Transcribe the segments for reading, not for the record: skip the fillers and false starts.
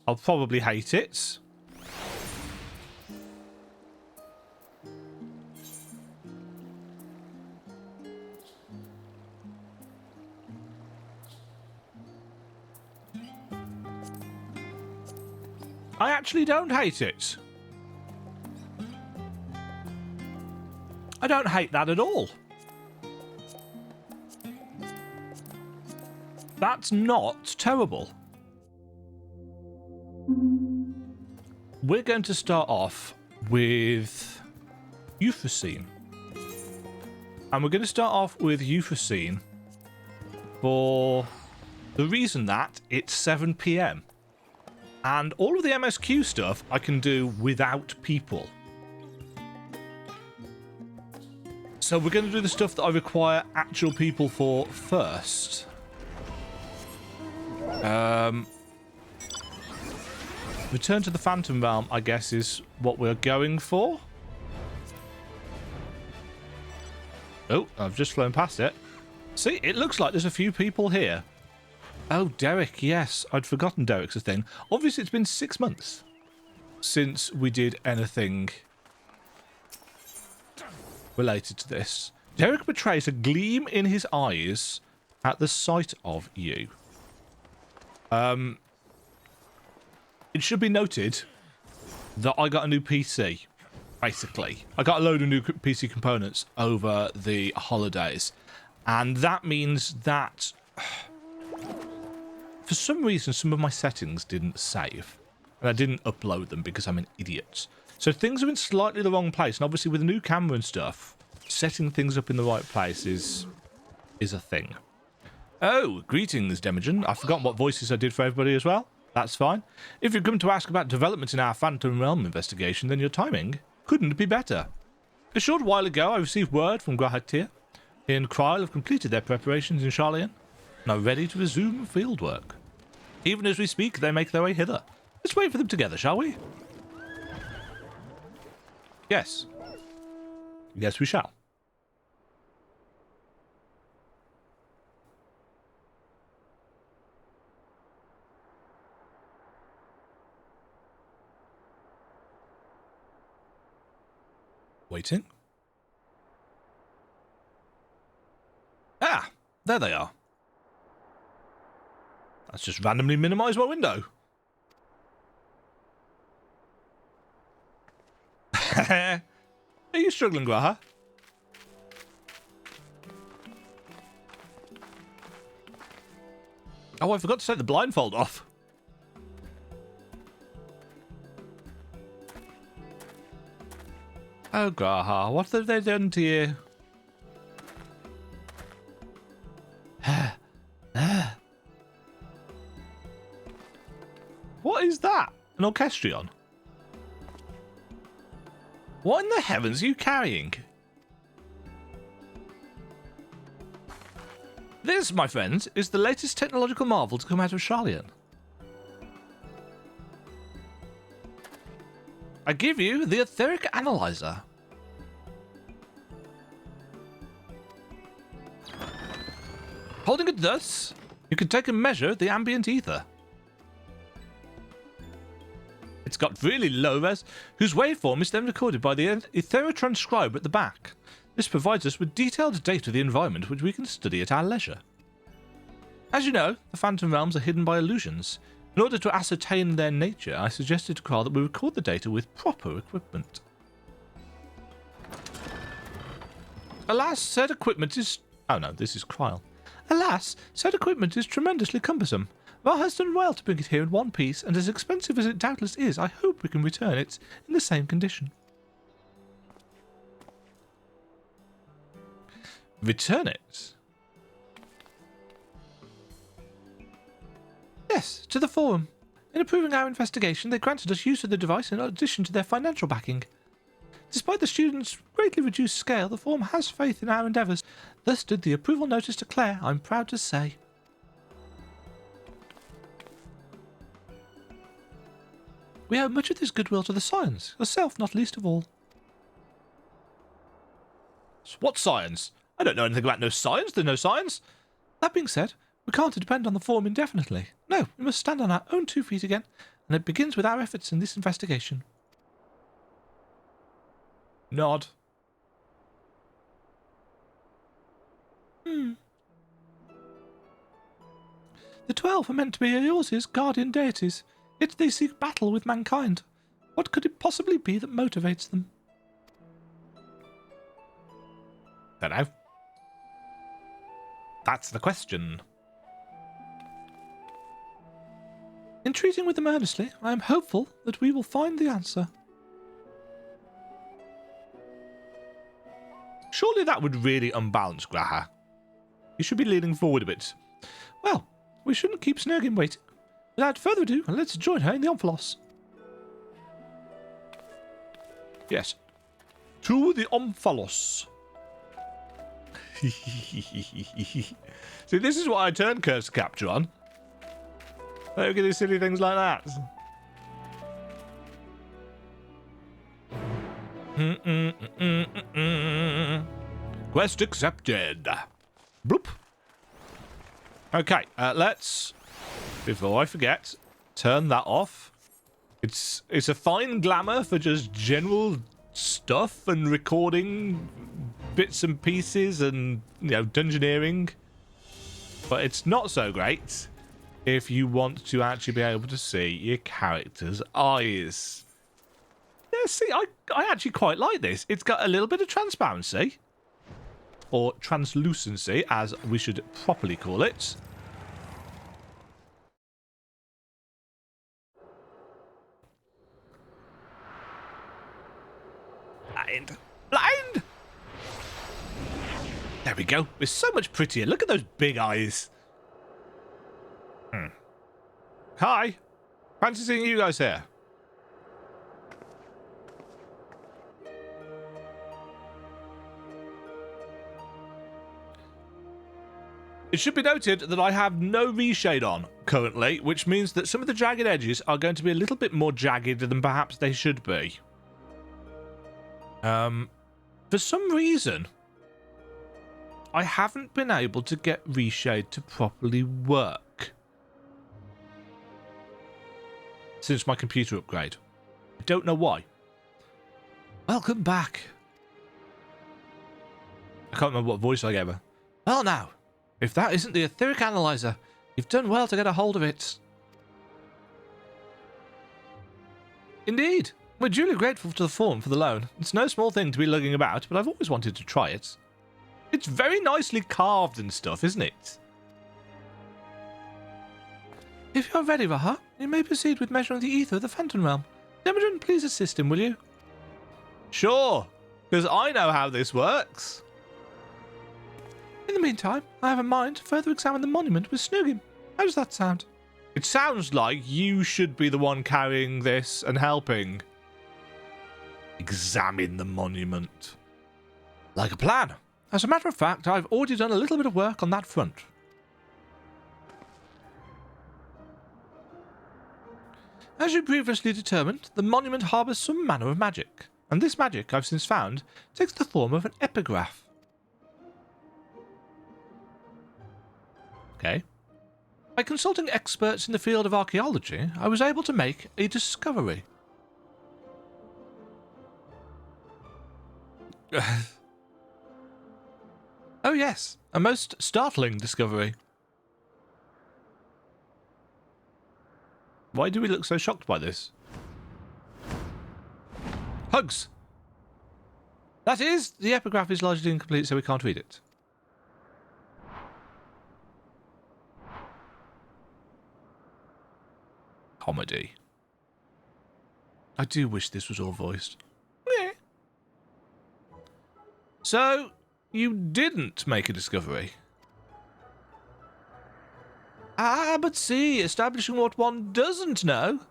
I'll probably hate it. I actually don't hate it. I don't hate that at all. That's not terrible. We're going to start off with Euphrosyne. And we're going to start off with Euphrosyne for the reason that it's 7 PM. And all of the MSQ stuff I can do without people. So we're going to do the stuff that I require actual people for first. Return to the Phantom Realm, I guess, is what we're going for. Oh, I've just flown past it. See, it looks like there's a few people here. Oh, Derek, yes. I'd forgotten Derek's a thing. Obviously, it's been 6 months since we did anything related to this. Derek betrays a gleam in his eyes at the sight of you. It should be noted that I got a new PC, basically. I got a load of new PC components over the holidays. And that means that for some reason, some of my settings didn't save. And I didn't upload them because I'm an idiot. So things are in slightly the wrong place. And obviously with a new camera and stuff, setting things up in the right place is a thing. Oh, greetings, Demajen. I've forgotten what voices I did for everybody as well. That's fine. If you've come to ask about developments in our Phantom Realm investigation, then your timing couldn't be better. A short while ago, I received word from Grahatir. He and Kryl have completed their preparations in Charlian and are ready to resume fieldwork. Even as we speak, they make their way hither. Let's wait for them together, shall we? Yes. Yes, we shall. Waiting. Ah, there they are. Let's just randomly minimize my window. Are you struggling, Graha? Oh, I forgot to take the blindfold off. Oh, Graha, what have they done to you? What is that? An orchestrion? What in the heavens are you carrying? This, my friends, is the latest technological marvel to come out of Charlian. I give you the etheric analyzer. Holding it thus, you can take a measure of the ambient ether. It's got really low res, whose waveform is then recorded by the etherotranscriber at the back. This provides us with detailed data of the environment which we can study at our leisure. As you know, the Phantom Realms are hidden by illusions. In order to ascertain their nature, I suggested to Kryl that we record the data with proper equipment. Alas, said equipment is... Oh no, this is Kryl. Alas, said equipment is tremendously cumbersome. Ra has done well to bring it here in one piece, and as expensive as it doubtless is, I hope we can return it in the same condition. Return it? Yes, to the Forum. In approving our investigation, they granted us use of the device in addition to their financial backing. Despite the students' greatly reduced scale, the Forum has faith in our endeavours. Thus did the approval notice declare, I'm proud to say. We owe much of this goodwill to the science, yourself not least of all. What science? I don't know anything about no science, there's no science. That being said, we can't depend on the Forum indefinitely. No, we must stand on our own 2 feet again, and it begins with our efforts in this investigation. Nod. The 12 are meant to be Eorze's guardian deities, yet they seek battle with mankind. What could it possibly be that motivates them? Don't know. That's the question. In treating with them earnestly, I am hopeful that we will find the answer. Surely that would really unbalance Graha. You should be leaning forward a bit. Well, we shouldn't keep Snurgin waiting. Without further ado, let's join her in the Omphalos. Yes. To the Omphalos. See, this is what I turn Curse Capture on. Look at these silly things like that. Quest accepted. Bloop. Okay, let's, before I forget, turn that off. It's a fine glamour for just general stuff and recording bits and pieces and, you know, dungeoneering. But it's not so great if you want to actually be able to see your character's eyes. Yeah, see, I actually quite like this. It's got a little bit of transparency. Or translucency, as we should properly call it. Blind! Blind! There we go. It's so much prettier. Look at those big eyes. Hi. Fancy seeing you guys here. It should be noted that I have no reshade on currently, which means that some of the jagged edges are going to be a little bit more jagged than perhaps they should be. For some reason, I haven't been able to get reshade to properly work since my computer upgrade. I don't know why. Welcome back. I can't remember what voice I gave her. Well now, if that isn't the etheric analyzer, you've done well to get a hold of it. Indeed. We're duly grateful to the Fawn for the loan. It's no small thing to be lugging about, but I've always wanted to try it. It's very nicely carved and stuff, isn't it? If you're ready, Raha, you may proceed with measuring the ether of the Phantom Realm. Demajen, please assist him, will you? Sure, because I know how this works. In the meantime, I have in mind to further examine the monument with Snurgin. How does that sound? It sounds like you should be the one carrying this and helping. Examine the monument. Like a plan. As a matter of fact, I've already done a little bit of work on that front. As you previously determined, the monument harbours some manner of magic, and this magic, I've since found, takes the form of an epigraph. Okay. By consulting experts in the field of archaeology, I was able to make a discovery. Oh yes, a most startling discovery. Why do we look so shocked by this? Hugs! That is, the epigraph is largely incomplete, so we can't read it. Comedy. I do wish this was all voiced. Yeah. So, you didn't make a discovery? Ah, but see, establishing what one doesn't know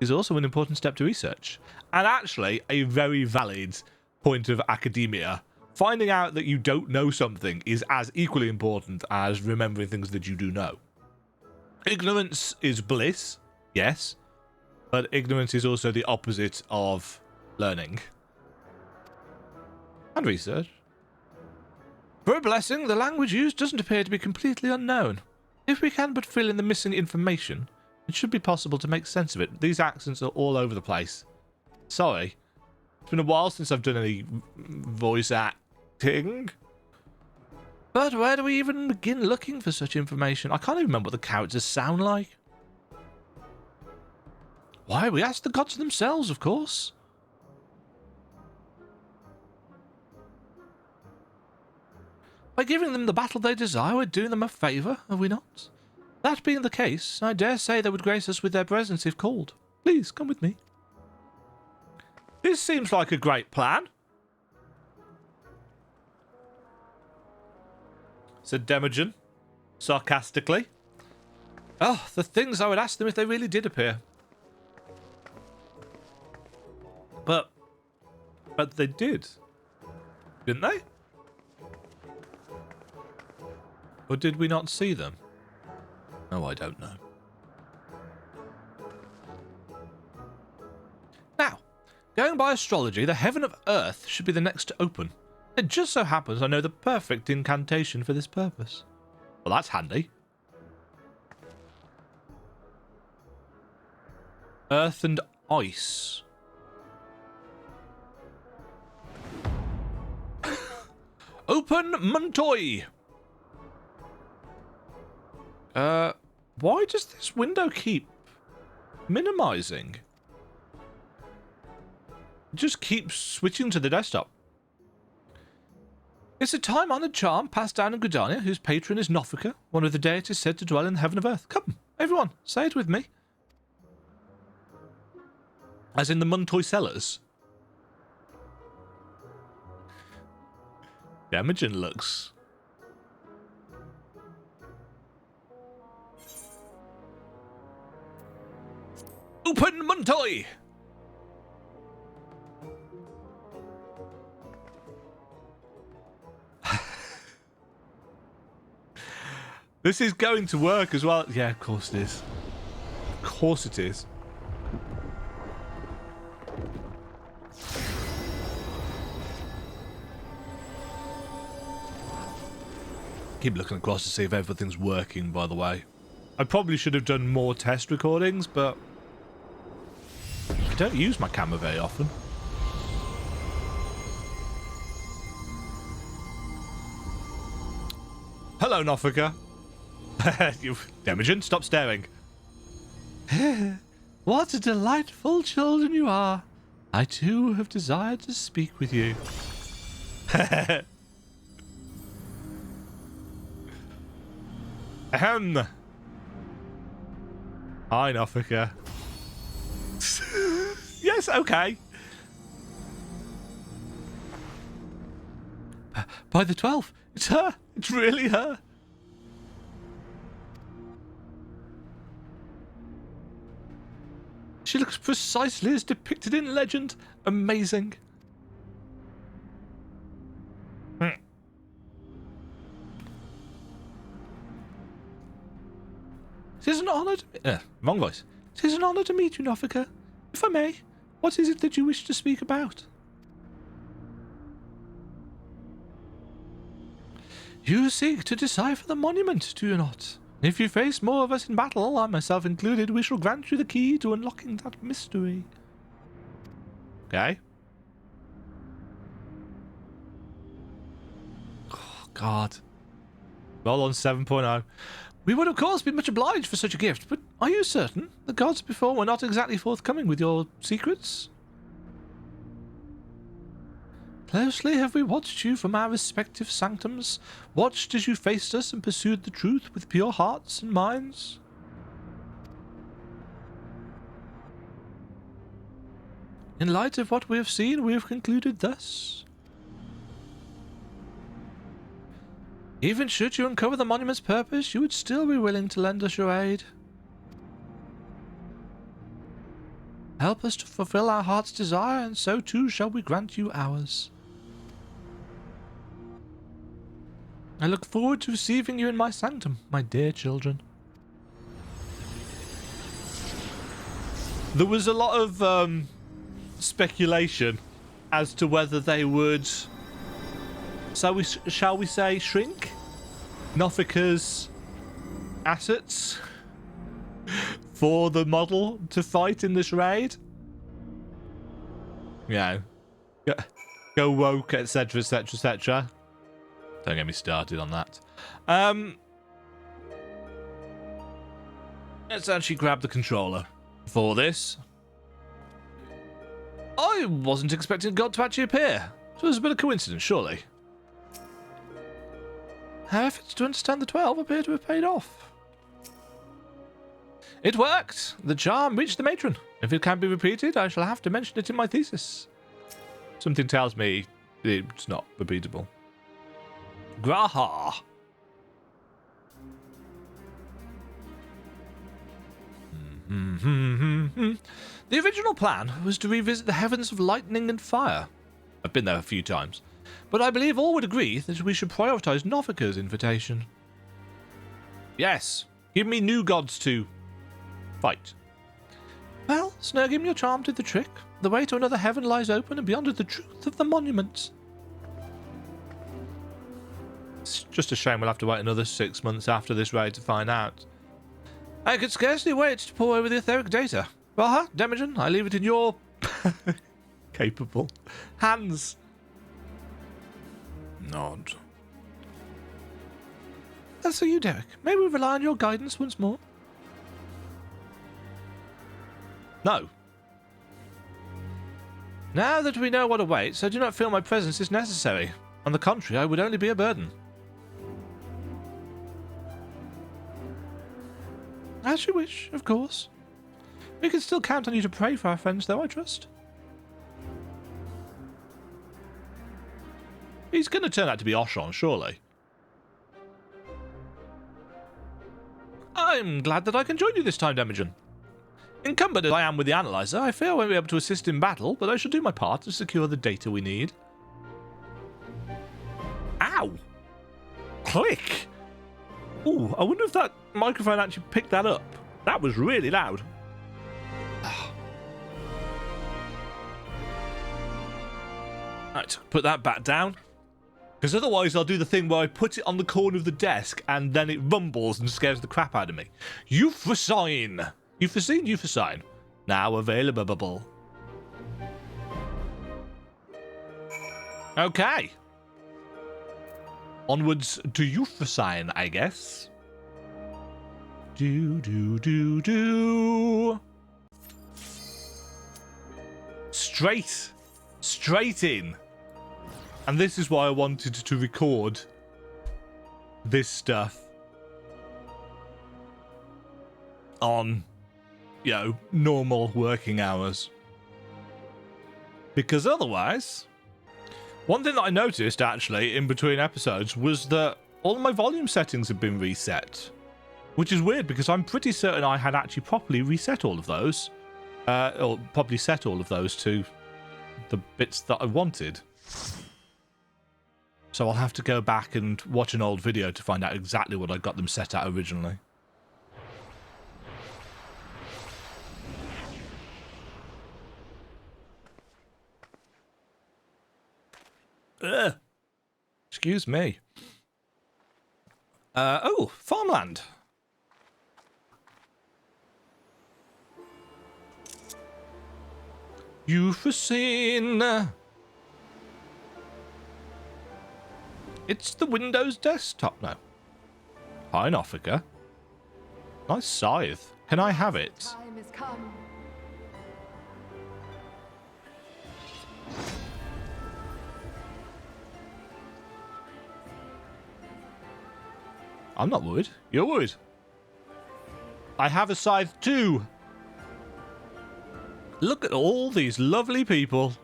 is also an important step to research. And actually, a very valid point of academia. Finding out that you don't know something is as equally important as remembering things that you do know. Ignorance is bliss, yes, but ignorance is also the opposite of learning. And research. For a blessing, the language used doesn't appear to be completely unknown. If we can but fill in the missing information, It should be possible to make sense of it. These accents are all over the place. Sorry. It's been a while since I've done any voice acting. But where do we even begin looking for such information? I can't even remember what the characters sound like. Why, we ask the gods themselves, of course. By giving them the battle they desire, we're doing them a favour, are we not? That being the case, I dare say they would grace us with their presence if called. Please, come with me. This seems like a great plan, said Demajen, sarcastically. Oh, the things I would ask them if they really did appear. But they did, didn't they? Or did we not see them? Oh, I don't know. Now, going by astrology, the heaven of Earth should be the next to open. It just so happens I know the perfect incantation for this purpose. Well, that's handy. Earth and ice. Open Montoy! Why does this window keep minimizing? It just keeps switching to the desktop. It's a time-honored charm passed down in Gridania, whose patron is Nofika, one of the deities said to dwell in the heaven of Earth. Come, everyone, say it with me. As in the Montoy Cellars. Demajen looks... Open Montoy! This is going to work as well. Yeah, of course it is. Of course it is. Keep looking across to see if everything's working, by the way. I probably should have done more test recordings, but I don't use my camera very often. Hello, Nofika. Demajen, stop staring. What a delightful children you are. I too have desired to speak with you. Ahem. Hi, Nofika. Yes, okay. By the 12th. It's her. It's really her. She looks precisely as depicted in legend. Amazing. It is an honor to wrong voice. It is an honor to meet you, Nofika. If I may, what is it that you wish to speak about? You seek to decipher the monument, do you not? If you face more of us in battle, I myself included, we shall grant you the key to unlocking that mystery. Okay. Oh, God. Roll on 7.0. We would, of course, be much obliged for such a gift, but are you certain the gods before were not exactly forthcoming with your secrets? Closely have we watched you from our respective sanctums, watched as you faced us and pursued the truth with pure hearts and minds. In light of what we have seen, we have concluded thus. Even should you uncover the monument's purpose, you would still be willing to lend us your aid. Help us to fulfill our heart's desire, and so too shall we grant you ours. I look forward to receiving you in my sanctum, my dear children. There was a lot of speculation as to whether they would, shall we say, shrink Nofika's assets for the model to fight in this raid. Yeah. Go woke, etc, etc, etc. Don't get me started on that. Let's actually grab the controller for this. I wasn't expecting God to actually appear. So it was a bit of coincidence, surely. Our efforts to understand the 12 appear to have paid off. It worked! The charm reached the matron. If it can be repeated, I shall have to mention it in my thesis. Something tells me it's not repeatable. Graha! The original plan was to revisit the heavens of lightning and fire. I've been there a few times, but I believe all would agree that we should prioritize Nofika's invitation. Yes, give me new gods to fight. Well, Snurgim, your charm did the trick. The way to another heaven lies open and beyond the truth of the monuments. It's just a shame we'll have to wait another 6 months after this raid to find out. I could scarcely wait to pour over the etheric data. Well, Demajen, I leave it in your capable hands. Nod. That's for you, Derek. May we rely on your guidance once more? No. Now that we know what awaits, I do not feel my presence is necessary. On the contrary, I would only be a burden. As you wish, of course. We can still count on you to pray for our friends, though, I trust. He's going to turn out to be Oshon, surely. I'm glad that I can join you this time, Demajen. Encumbered as I am with the analyzer, I fear I won't be able to assist in battle, but I shall do my part to secure the data we need. Ow! Click! Ooh, I wonder if that microphone actually picked that up. That was really loud. Right, put that back down. Because otherwise I'll do the thing where I put it on the corner of the desk and then it rumbles and scares the crap out of me. Euphrosyne! Euphrosyne. Now available. Okay. Onwards to Euphrosyne, I guess. Do. Straight in. And this is why I wanted to record this stuff on, you know, normal working hours. Because otherwise, one thing that I noticed actually in between episodes was that all of my volume settings have been reset. Which is weird because I'm pretty certain I had actually properly reset all of those. Or probably set all of those to the bits that I wanted. So I'll have to go back and watch an old video to find out exactly what I got them set at originally. Ugh. Excuse me. Oh, farmland. Euphrosyne. It's the Windows desktop now. Hi, Nofika. Nice scythe. Can I have it? Time has come. I'm not worried. You're worried. I have a scythe too. Look at all these lovely people.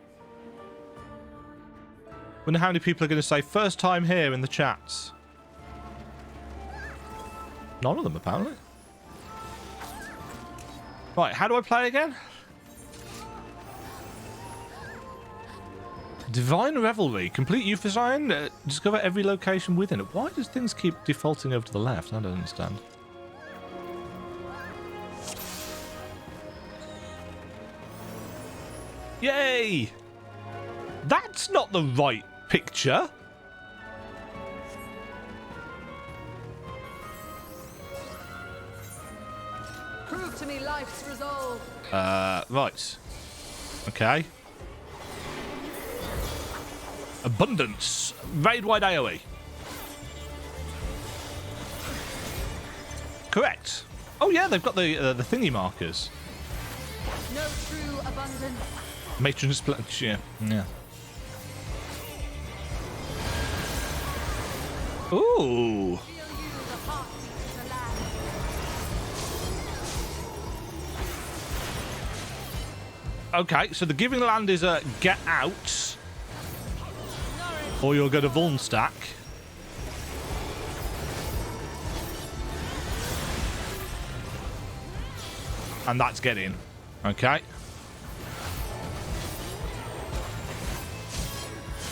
Wonder how many people are going to say first time here in the chats. None of them, apparently. Right, how do I play again? Divine Revelry. Complete Euphrosyne. Discover every location within it. Why does things keep defaulting over to the left? I don't understand. Yay! That's not the right picture. Prove to me life's resolve. Right. Okay. Abundance. Raid-wide AoE. Correct. Oh yeah, they've got the thingy markers. No true abundance. Matron split. Yeah. Yeah. Ooh. Feel you, the heartbeat of the land. Okay, so the giving land is a get out, or you'll go to Vuln stack. And that's get in. Okay.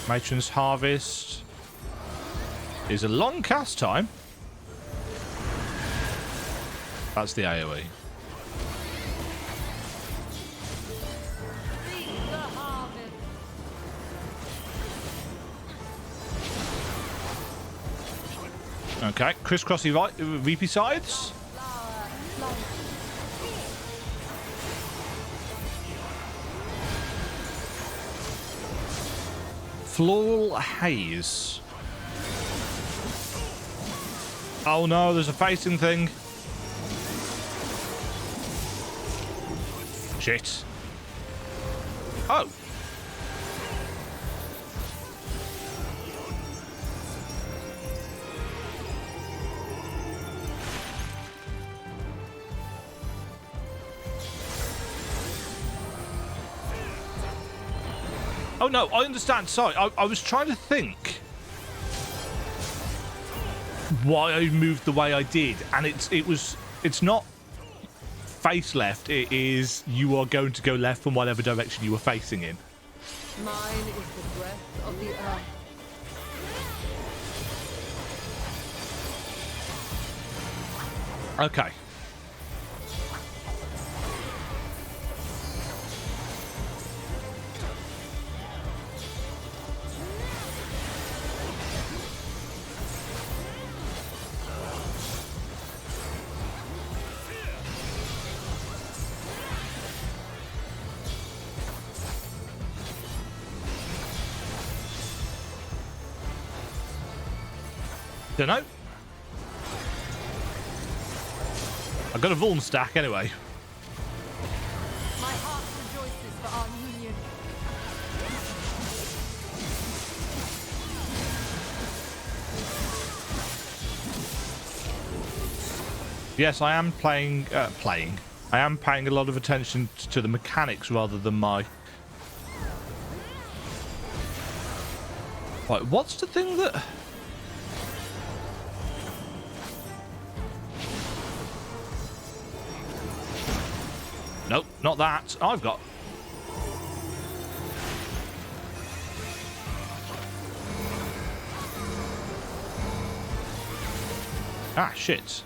Matron's Harvest is a long cast time. That's the AoE. Seek the harvest. Okay, crisscrossy right, reapy sides. Flower and life. Floral haze. Oh no, there's a facing thing. Shit. Oh. Oh no, I understand. Sorry, I was trying to think why I moved the way I did, and it's not face left. It is you are going to go left from whatever direction you were facing in. Mine is the breath of the earth. Okay. Don't know. I got a Vuln stack anyway. My heart rejoices for our union. Yes, I am playing. I am paying a lot of attention to the mechanics rather than my. Right, what's the thing that? Nope, not that. I've got. Ah, shit.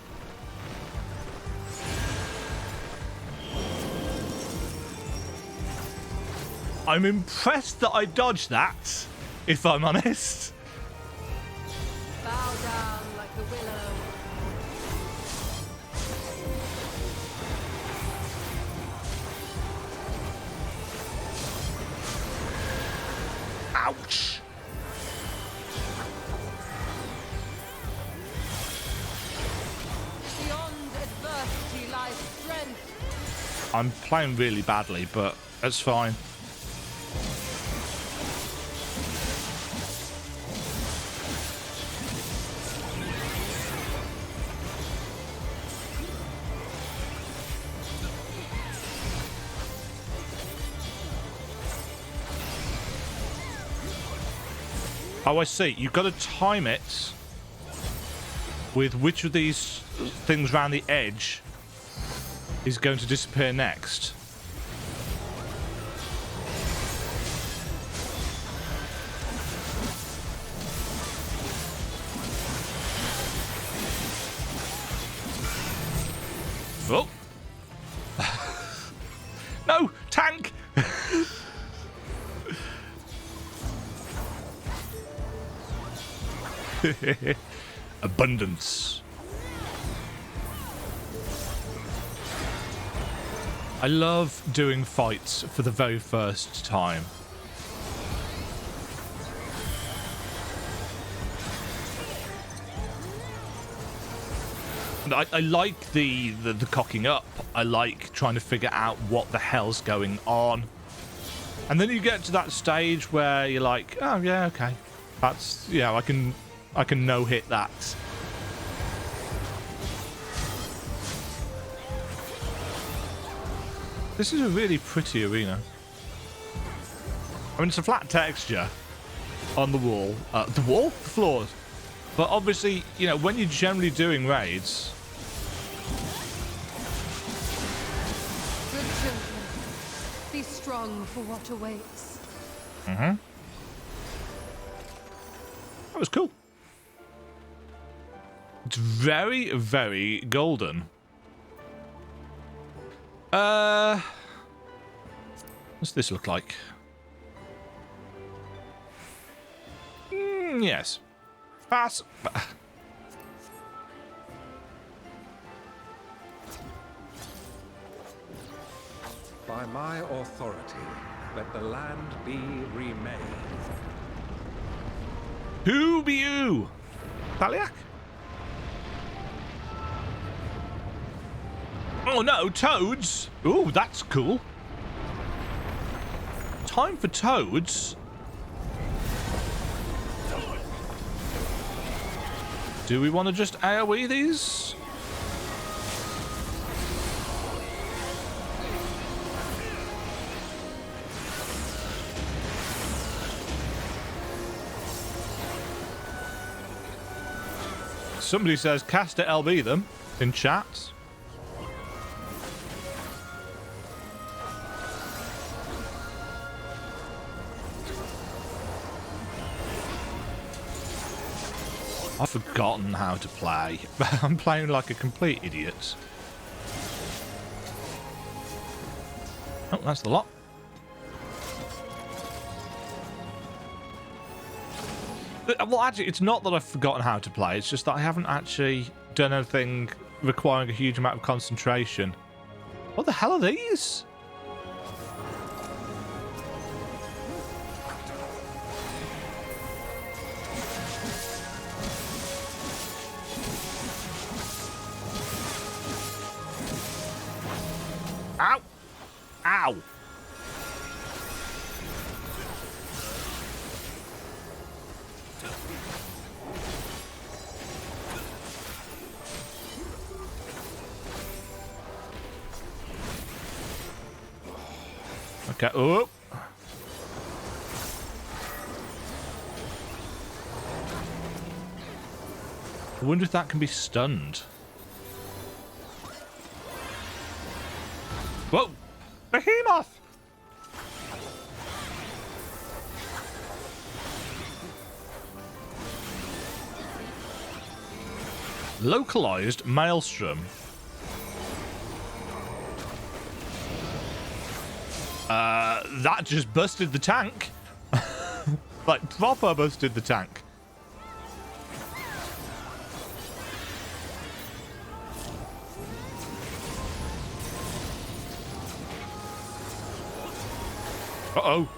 I'm impressed that I dodged that, if I'm honest. Bow down like the willow. Ouch. Beyond adversity lies strength. I'm playing really badly, but that's fine. Oh, I see. You've got to time it with which of these things around the edge is going to disappear next. Oh. No! Tank! Abundance. I love doing fights for the very first time. And I like the cocking up. I like trying to figure out what the hell's going on. And then you get to that stage where you're like, oh yeah, okay. That's, yeah, I can no-hit that. This is a really pretty arena. I mean, it's a flat texture on the wall. The wall? The floors. But obviously, you know, when you're generally doing raids... Good children, be strong for what awaits. Mm-hmm. That was cool. It's very, very golden. What's this look like? Yes. Pass. By my authority, let the land be remade. Who be you? Thaliak? Oh no, toads! Ooh, that's cool. Time for toads. Do we want to just AoE these? Somebody says cast at LB them in chat. I've forgotten how to play. I'm playing like a complete idiot. Oh, that's the lot. Well, actually, it's not that I've forgotten how to play. It's just that I haven't actually done anything requiring a huge amount of concentration. What the hell are these? Ow! Ow! Okay. Oh. I wonder if that can be stunned. Whoa! Behemoth! Localized maelstrom. That just busted the tank. Like, proper busted the tank. Uh-oh.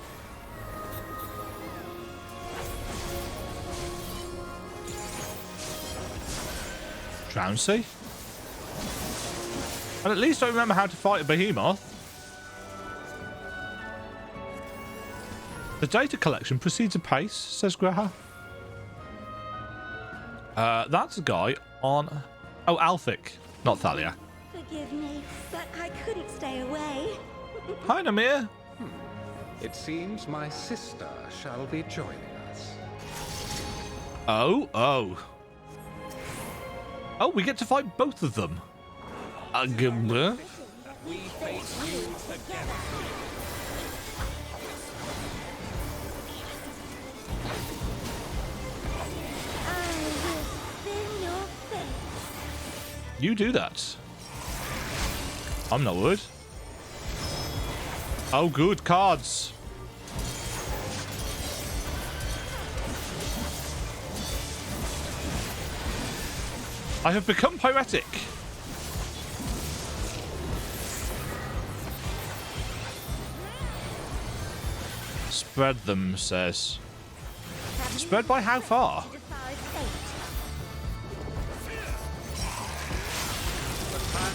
Trouncy? And at least I remember how to fight a behemoth. The data collection proceeds apace, says Graha. That's a guy on... Oh, Alphic, not Thalia. Forgive me, but I couldn't stay away. Hi, Namir. It seems my sister shall be joining us. Oh, oh. Oh, we get to fight both of them. We face you together. You do that. I'm not worried. Oh, good cards. I have become pyretic. Spread them, says. Spread by how far?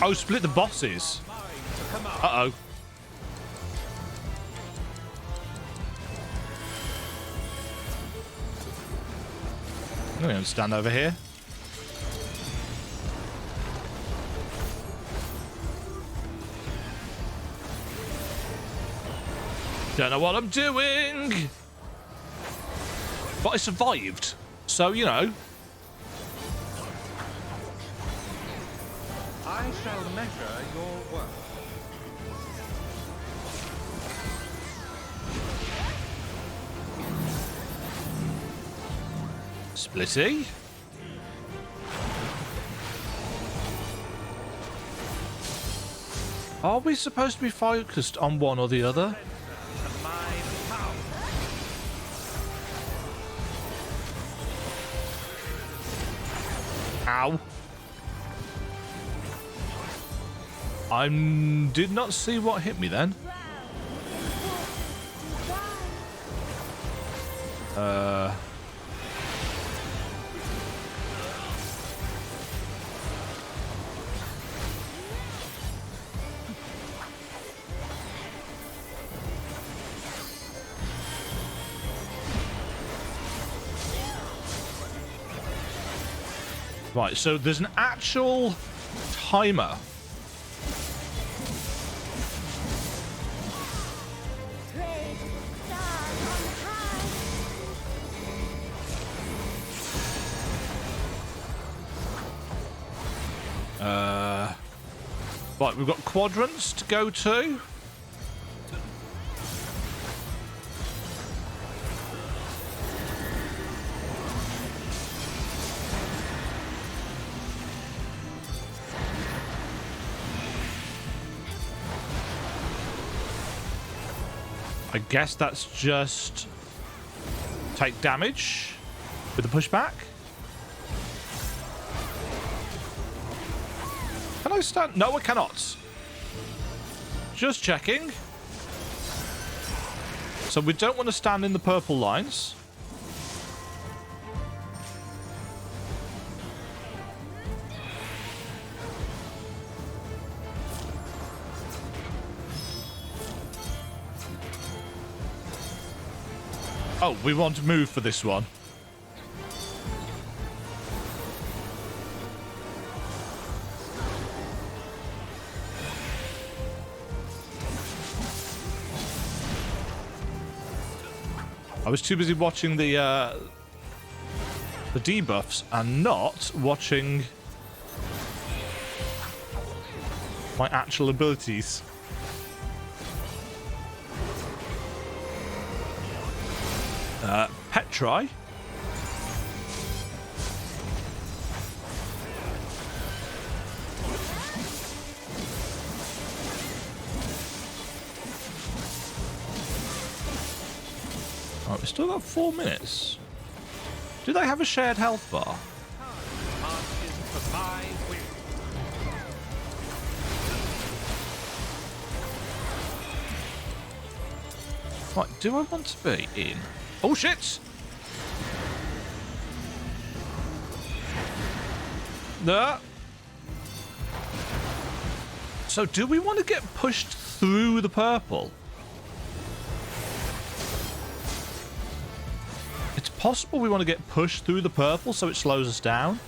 Oh, split the bosses. Uh-oh. I'm going to stand over here. Don't know what I'm doing. But I survived. So, you know. I shall measure your work. Splitty. Are we supposed to be focused on one or the other? Ow. I did not see what hit me then. Right, so there's an actual timer. Right, we've got quadrants to go to. I guess that's just take damage with the pushback. Can I stand? No, I cannot. Just checking. So we don't want to stand in the purple lines. Oh, we want to move for this one. I was too busy watching the debuffs and not watching my actual abilities. Petri. Right, we've still got 4 minutes. Do they have a shared health bar? Right, do I want to be in? Oh, shit! No. So, do we want to get pushed through the purple? It's possible we want to get pushed through the purple so it slows us down.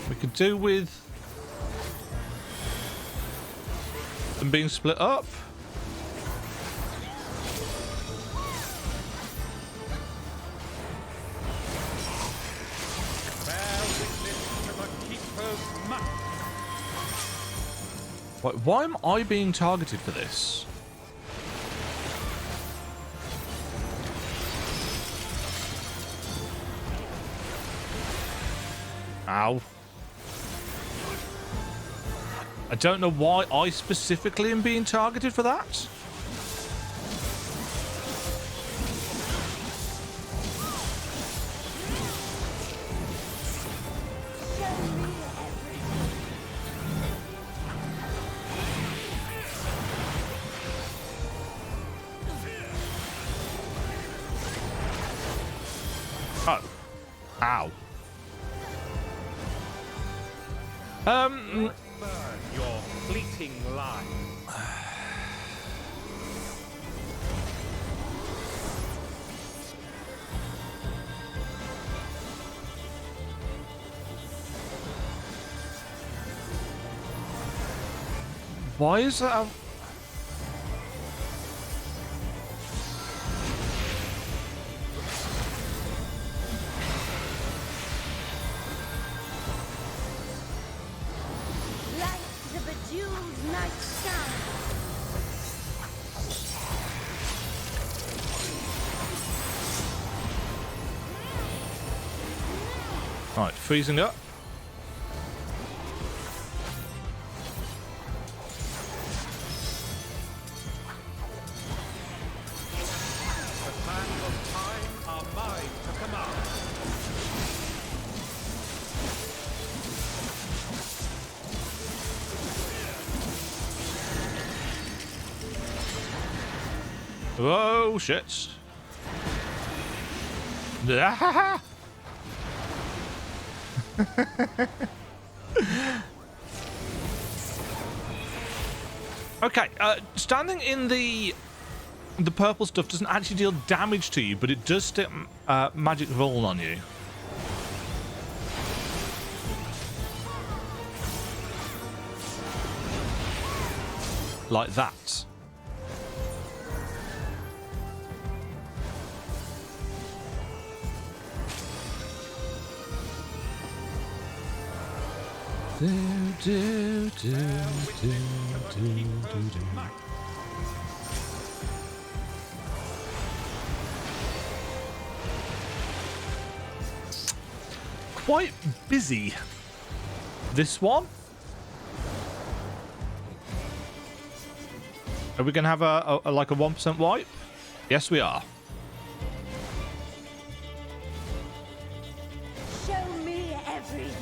We could do with them being split up. Wait, why am I being targeted for this? Ow. I don't know why I specifically am being targeted for that. Show Ow. Burn your fleeting life. Why is that? Like the bejeweled night sky. Right, freezing up. The sands of time are mine to command. Oh shit. Okay, standing in the purple stuff doesn't actually deal damage to you, but it does stick magic roll on you. Like that. Quite busy, this one. Are we gonna have a like a 1% wipe? Yes, we are. Show me everything.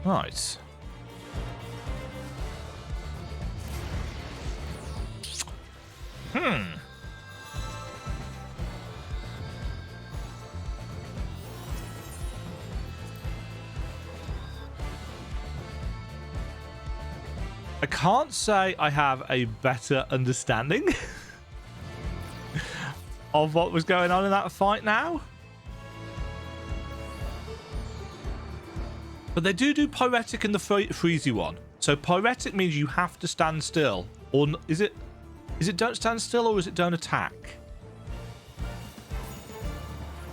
Right. I can't say I have a better understanding of what was going on in that fight now. But they do poetic in the freezy one. So poetic means you have to stand still. Or is it don't stand still or is it don't attack?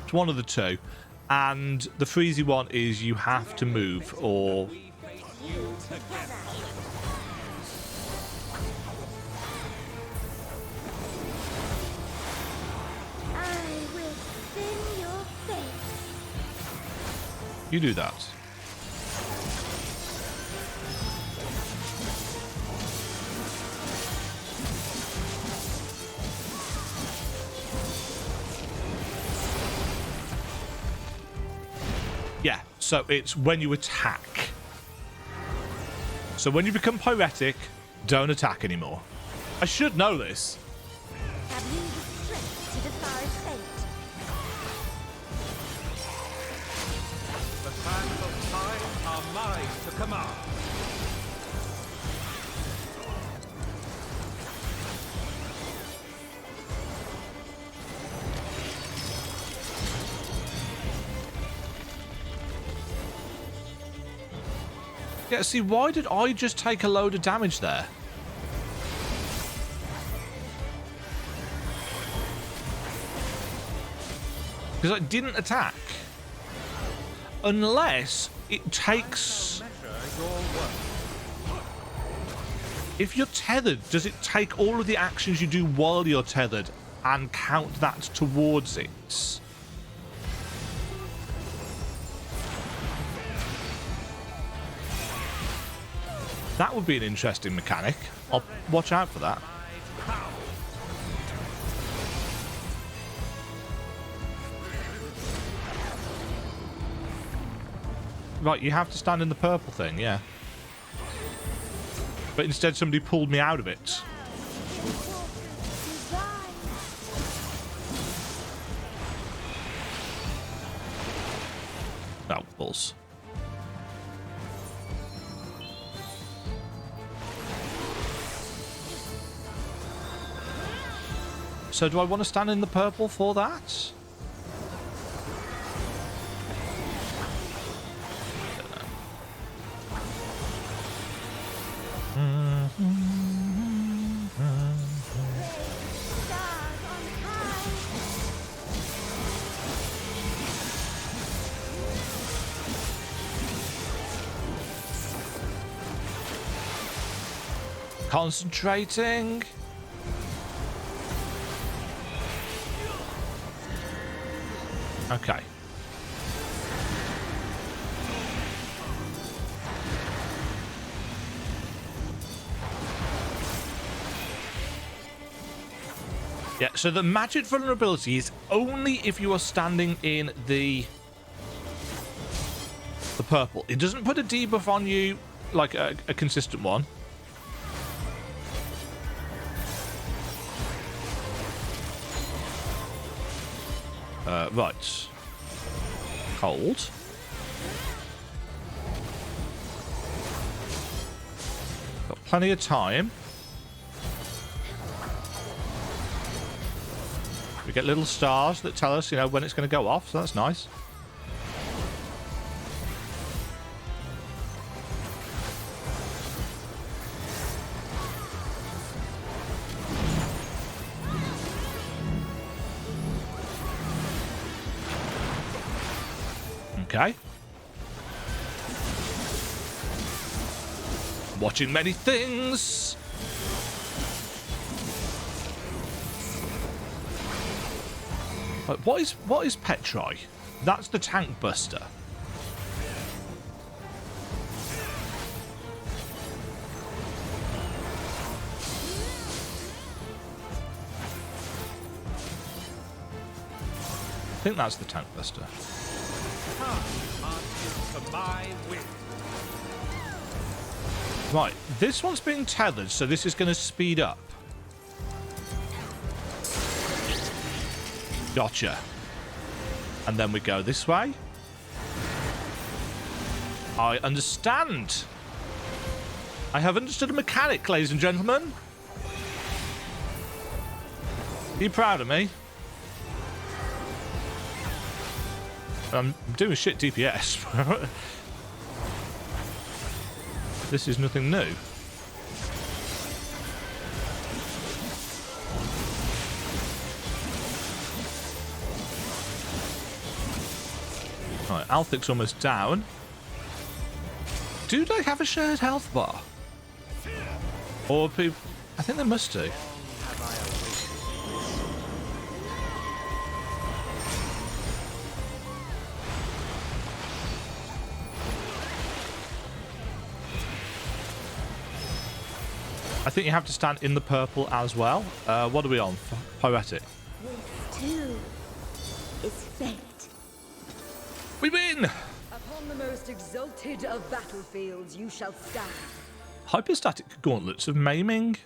It's one of the two. And the freezy one is you have to move or... I will spin your face. You do that. Yeah, so it's when you attack. So when you become poetic, don't attack anymore. I should know this. Have you the strength to defy fate? The sands of time are mine to command. Yeah, see, why did I just take a load of damage there? Because I didn't attack. Unless it takes... Measure your worth. If you're tethered, does it take all of the actions you do while you're tethered and count that towards it? That would be an interesting mechanic. I'll watch out for that. Right, you have to stand in the purple thing, yeah. But instead somebody pulled me out of it. Oh, balls. So do I want to stand in the purple for that? Concentrating. Okay. Yeah, so the magic vulnerability is only if you are standing in the purple. It doesn't put a debuff on you like a consistent one. Right. Hold. Got plenty of time. We get little stars that tell us, you know, when it's going to go off, so that's nice. Okay. Watching many things. What is Petri? That's the tank buster. I think that's the tank buster. Right, this one's being tethered, so this is going to speed up. Gotcha. And then we go this way. I understand. I have understood a mechanic, ladies and gentlemen. Are you proud of me? I'm doing shit DPS. This is nothing new. Right, Althic's almost down. Do they have a shared health bar? Or people... I think they must do. I think you have to stand in the purple as well. What are we on? Poetic. This too is fate. We win! Upon the most exalted of battlefields you shall stand. Hyperstatic gauntlets of maiming.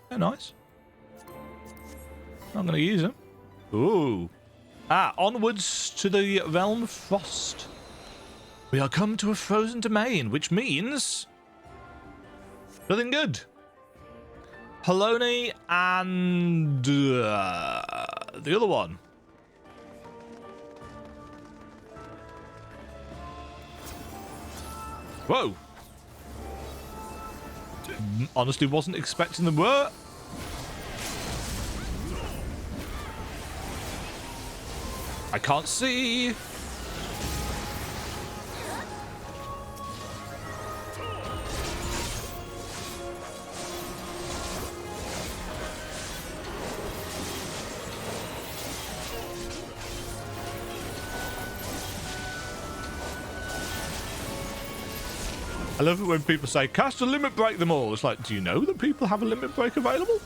They're nice. I'm going to use them. Ooh. Onwards to the realm of frost. We are come to a frozen domain, which means nothing good. Polony and the other one. Whoa. Honestly wasn't expecting them. Were. I can't see. I love it when people say, cast a limit break them all. It's like, do you know that people have a limit break available?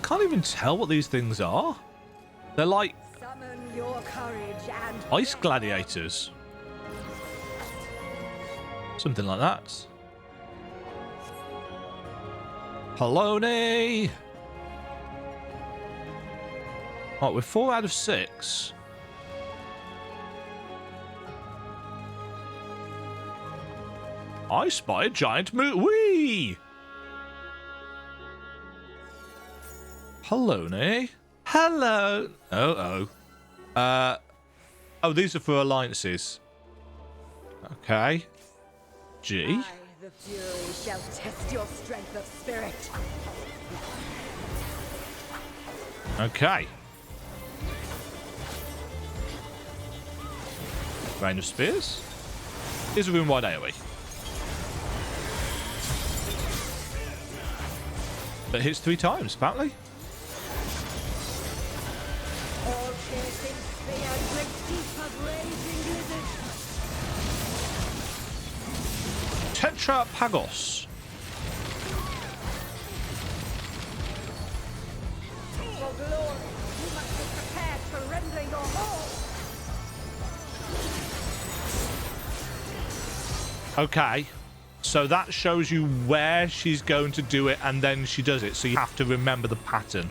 can't even tell what these things are. They're like Summon your courage and ice gladiators. Something like that. Hallowney! Right, we're 4 out of 6. I spy a giant wee! Hallowney? Hello! Oh. Oh, these are for alliances. Okay. G. I, the Fury, shall test your strength of spirit. Okay. Rain of Spears. Is a room wide AoE. That hits 3 times, apparently. All piercing spear breaks deep of raging blizzard. Tetra Pagos. For glory, you must be prepared for rendering your all. Okay. So that shows you where she's going to do it, and then she does it. So you have to remember the pattern.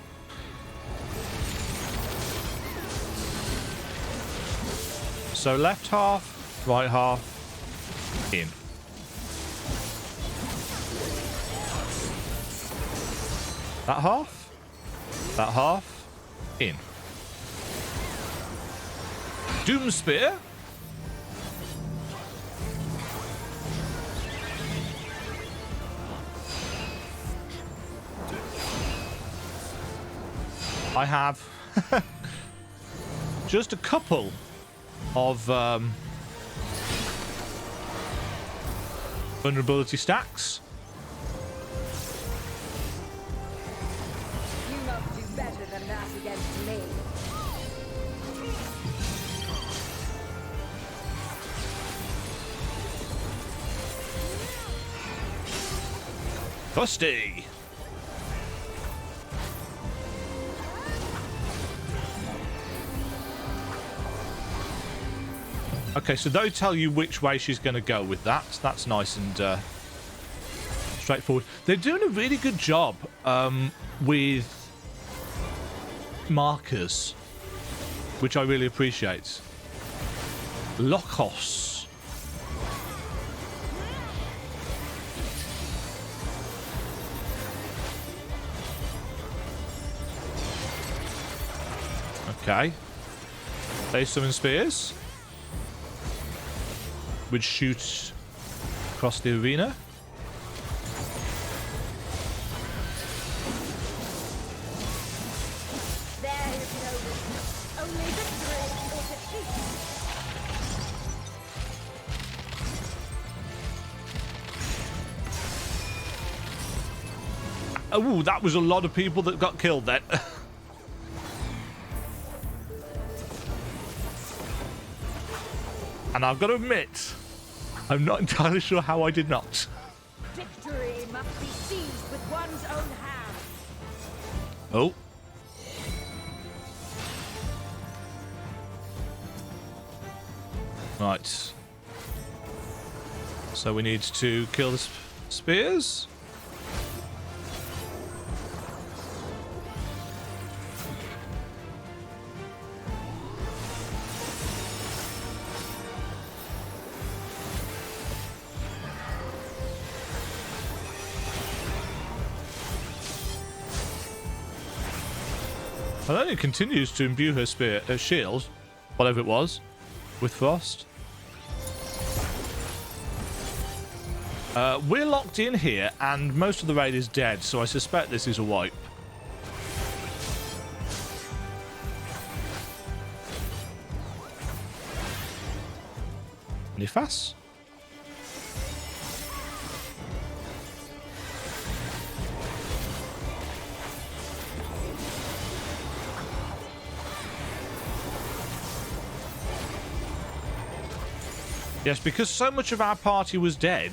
So left half, right half, in. That half, in. Doom Spear. I have just a couple of vulnerability stacks. You must do better than that against me. Busty. Okay, so they'll tell you which way she's going to go with that. That's nice and straightforward. They're doing a really good job with markers, which I really appreciate. Lokos. Okay. They summon spears, which shoot across the arena. There is no weakness, only victory or defeat. Oh, that was a lot of people that got killed then. And I've got to admit, I'm not entirely sure how I did not. Victory must be seized with one's own hand. Oh. Right. So we need to kill the spears. And then it continues to imbue her shield, whatever it was, with frost. We're locked in here, and most of the raid is dead, so I suspect this is a wipe. Nifas? Yes, because so much of our party was dead.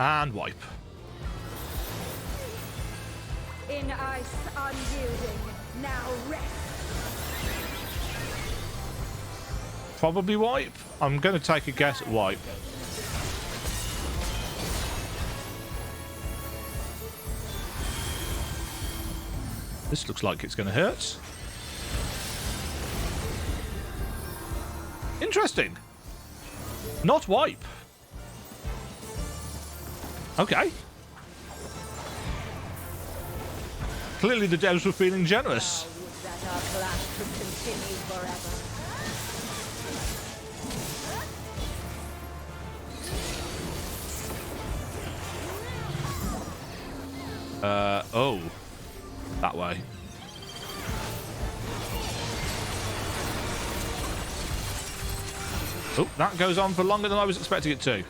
And wipe. In ice unyielding, now rest. Probably wipe. I'm going to take a guess at wipe. This looks like it's going to hurt. Interesting. Not wipe. Okay. Clearly the devs were feeling generous. That our clash could continue forever. Oh. That way. Oh, that goes on for longer than I was expecting it to.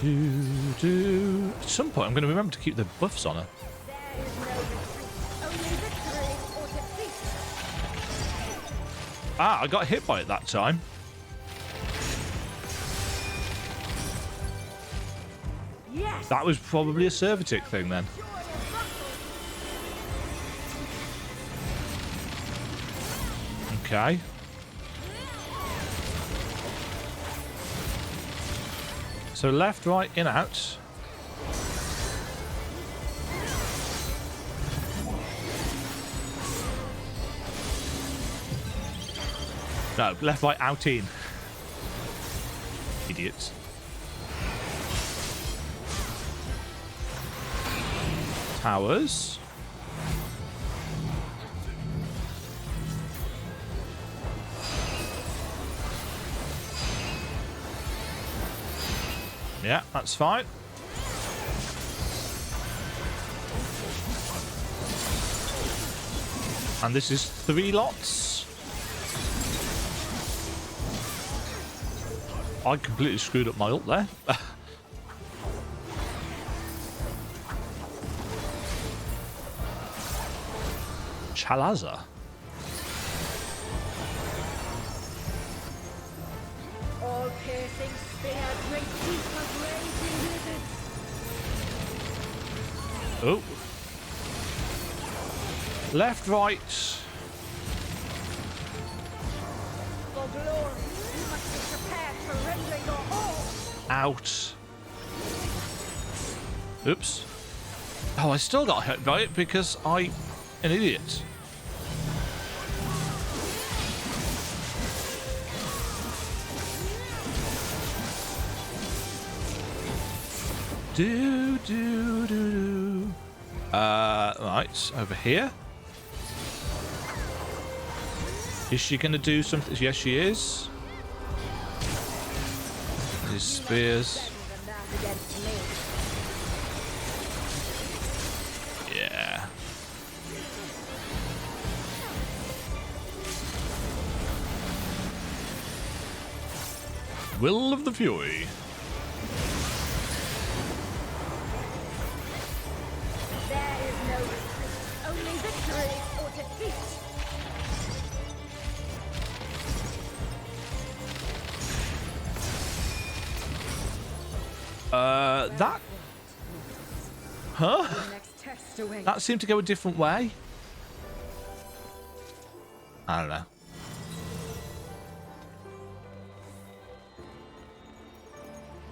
At some point, I'm going to remember to keep the buffs on her. There is no retreat, only victory or defeat. Ah, I got hit by it that time. Yes. That was probably a Servitic thing then. Okay. So left, right, in, out. No, left, right, out, in. Idiots. Towers. Yeah, that's fine. And this is 3 lots. I completely screwed up my ult there. Chalaza. All piercing spear, great deep of raging wizards. Oh. Left, right. For glory, you must be prepared to render your all. Out. Oops. Oh, I still got hit by it because I'm an idiot. Right, over here. Is she going to do something? Yes, she is. These spears. Better than that against me. Yeah. Will of the Fury. There is no retreat, only victory or defeat. That... Huh? The next test awaits. That seemed to go a different way. I don't know.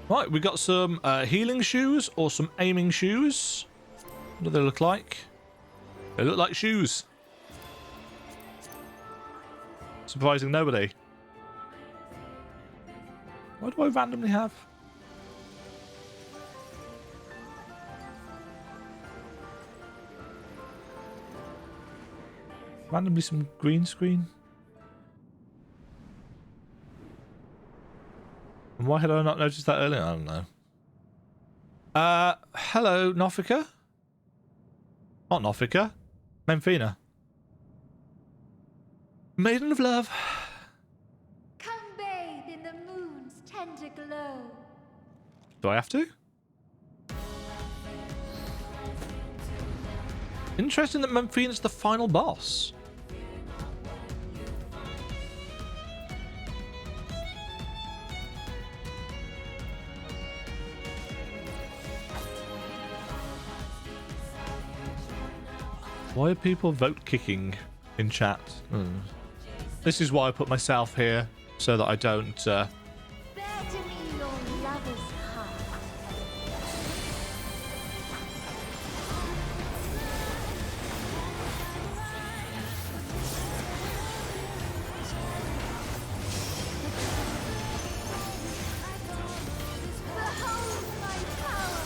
Right, we got some healing shoes or some aiming shoes. What do they look like? They look like shoes. Surprising nobody. What do I randomly have? Randomly some green screen. And why had I not noticed that earlier? I don't know. Hello, Nofika? Not Nofika. Memphina. Maiden of Love. Come bathe in the moon's tender glow. Do I have to? Interesting that Memphina's the final boss. Why are people vote kicking in chat? This is why I put myself here, so that I don't... Bear to me your lover's heart. Behold my power.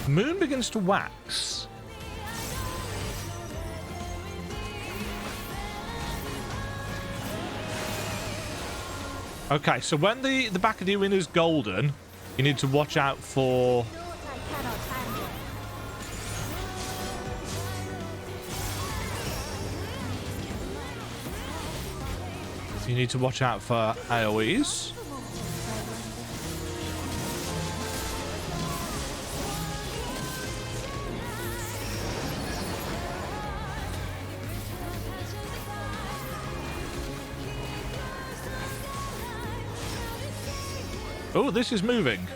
Moon begins to wax. Okay, so when the back of the arena is golden, you need to watch out for... Thought I cannot handle. You need to watch out for AoEs. Oh, this is moving.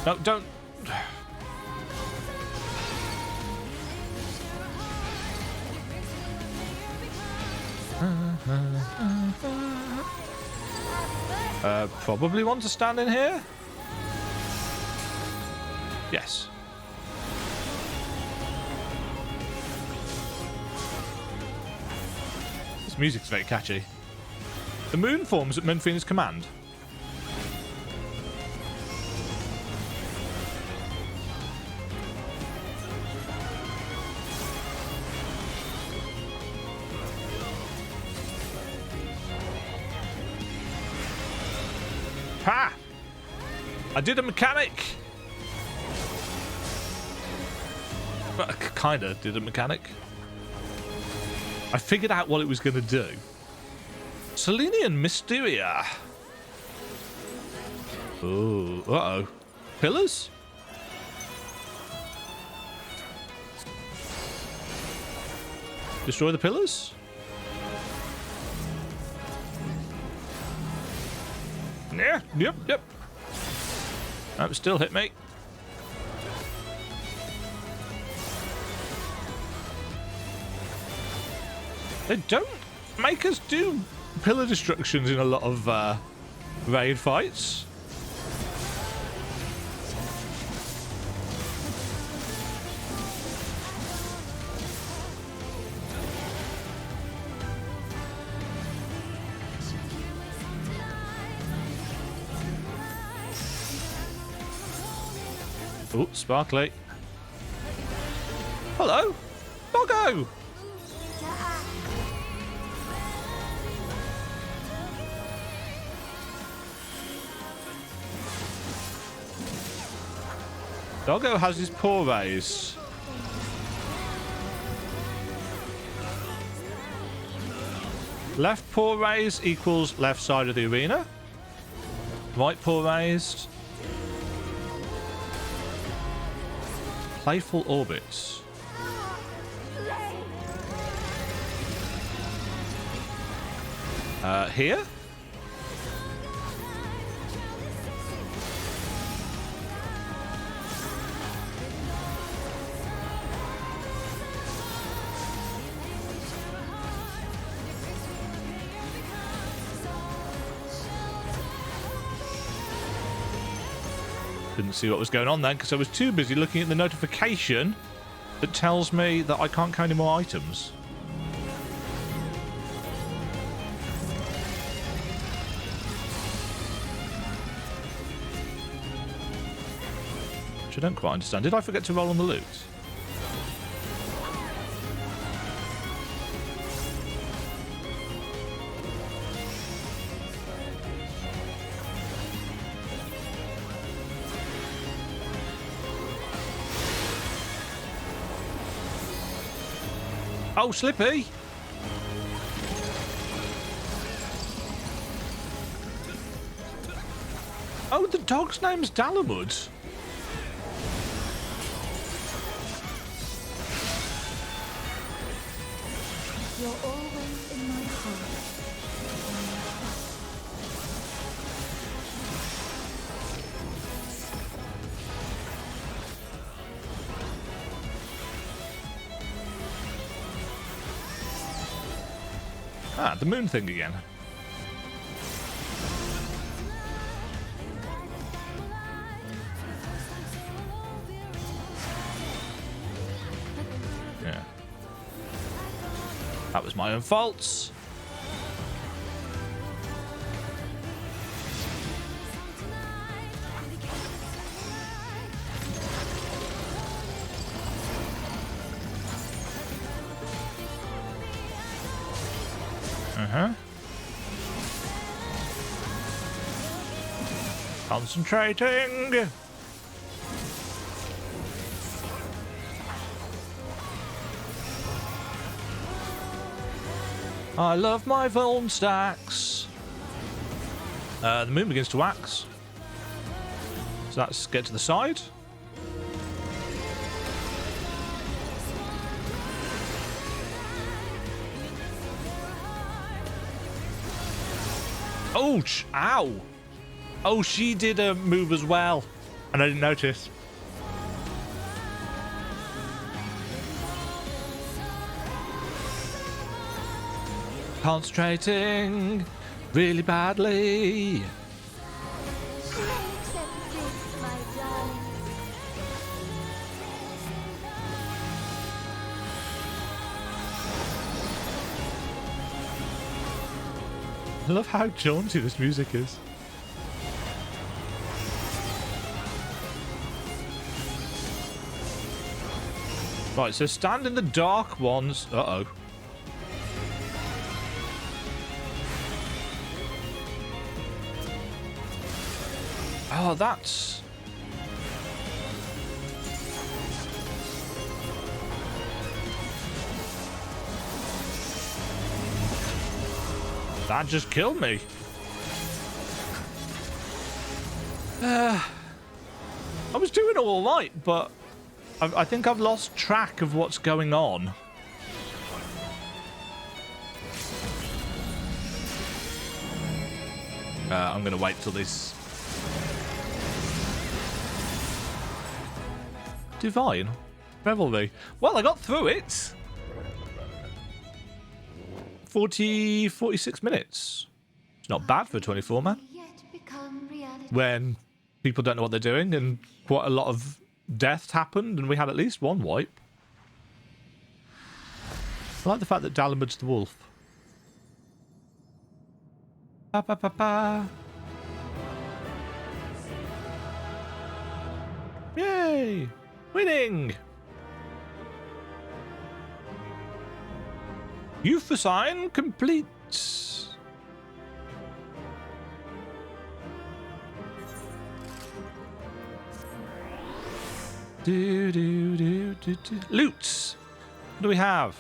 No, don't. Probably want to stand in here? Yes. This music's very catchy. The moon forms at Menfina's command. Ha! I did a mechanic! But I kinda did a mechanic. I figured out what it was going to do. Selenian Mysteria. Oh, uh-oh. Pillars? Destroy the pillars? Yeah, yep. That still hit me. They don't make us do pillar destructions in a lot of raid fights. Oh, sparkly. Hello, Boggo. Doggo has his paw raised. Left paw raised equals left side of the arena. Right paw raised. Playful orbits. Here? Didn't see what was going on then because I was too busy looking at the notification that tells me that I can't carry any more items. Which I don't quite understand. Did I forget to roll on the loot? Oh, Slippy! Oh, the dog's name's Dalamud. You're always in my heart. Ah, the moon thing again. Yeah. That was my own fault. Concentrating. I love my vuln stacks. The moon begins to wax. So let's get to the side. Ouch! Ow! Oh, she did a move as well, and I didn't notice. Concentrating really badly. Accept this, my darling. I love how jaunty this music is. Right, so stand in the dark ones. Uh-oh. Oh, that's... That just killed me. I was doing all right, but I think I've lost track of what's going on. I'm going to wait till this... Divine? Revelry. Well, I got through it. 46 minutes. It's not bad for a 24 man. Yet become reality. When people don't know what they're doing and quite a lot of deaths happened and we had at least one wipe. I like the fact that Dalamud's the wolf. Ba ba ba ba. Yay! Winning! Euphrosyne complete. Loots. What do we have?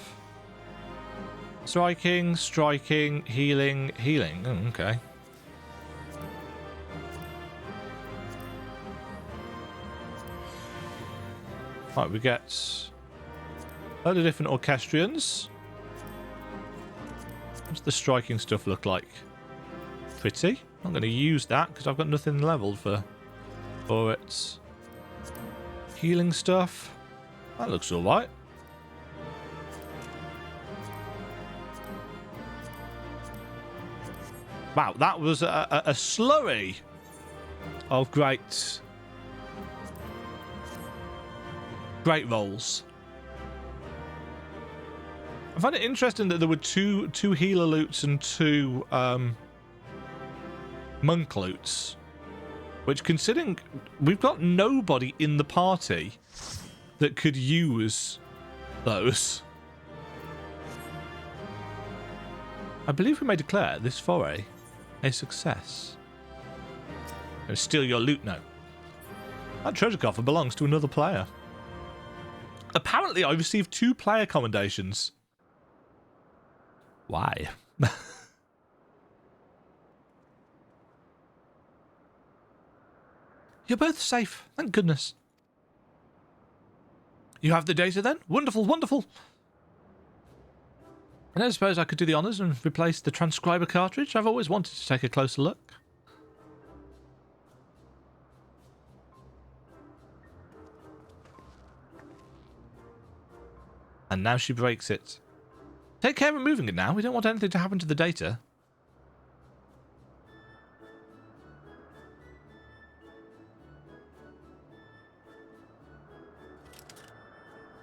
Striking, striking, healing, healing. Oh, okay. Right, we get a lot of different orchestrions. What's the striking stuff look like? Pretty. I'm going to use that because I've got nothing leveled for it. Healing stuff. That looks alright. Wow, that was a slurry of great rolls. I find it interesting that there were two healer loots and two monk loots. Which, considering we've got nobody in the party that could use those. I believe we may declare this foray a success. Go steal your loot now. That treasure coffer belongs to another player. Apparently, I received 2 player commendations. Why? You're both safe, thank goodness. You have the data then? Wonderful, wonderful. I don't suppose I could do the honours and replace the transcriber cartridge. I've always wanted to take a closer look. And now she breaks it. Take care of moving it now. We don't want anything to happen to the data.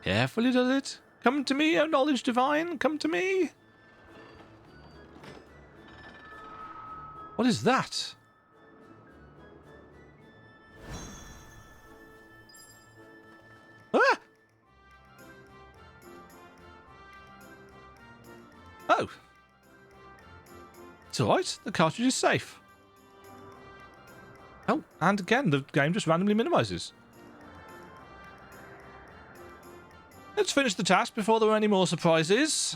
Carefully does it. Come to me, O knowledge divine. Come to me. What is that? Ah! Oh. It's alright. The cartridge is safe. Oh, and again, the game just randomly minimises. Let's finish the task before there are any more surprises.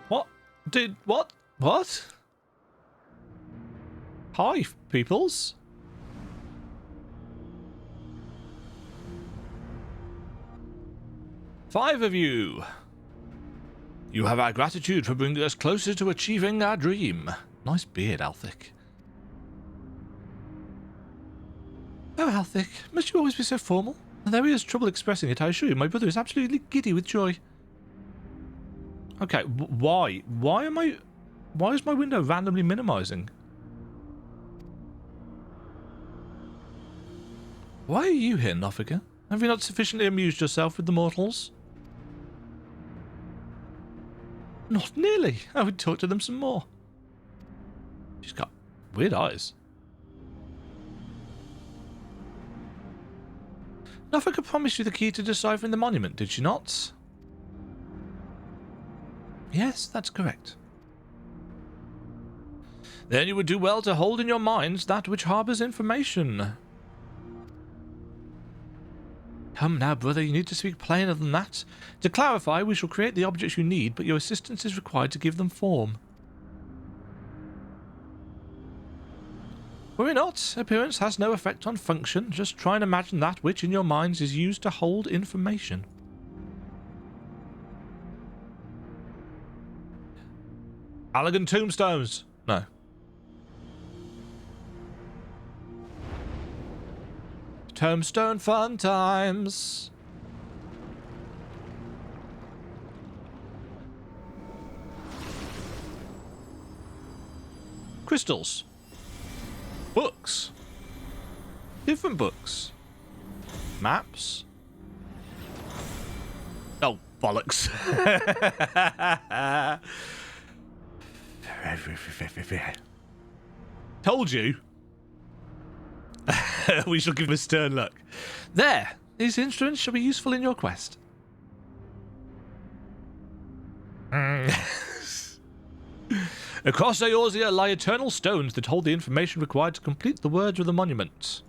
What? What? What? Hi, peoples. Five of you. You have our gratitude for bringing us closer to achieving our dream. Nice beard, Althic. Oh, Althic, must you always be so formal? Though he has trouble expressing it, I assure you, my brother is absolutely giddy with joy. Okay, why? Why is my window randomly minimizing? Why are you here, Nofika? Have you not sufficiently amused yourself with the mortals? Not nearly. I would talk to them some more. She's got weird eyes. Nofika promised you the key to deciphering the monument, did she not? Yes, that's correct. Then you would do well to hold in your minds that which harbours information. Come now, brother, you need to speak plainer than that. To clarify, we shall create the objects you need, but your assistance is required to give them form. Worry not, appearance has no effect on function. Just try and imagine that which in your minds is used to hold information. Allegan tombstones. No. Tombstone fun times. Crystals. Books. Different books. Maps. Oh, bollocks. Told you. We shall give him a stern look. There. These instruments shall be useful in your quest. Across Eorzea lie eternal stones that hold the information required to complete the words of the monument.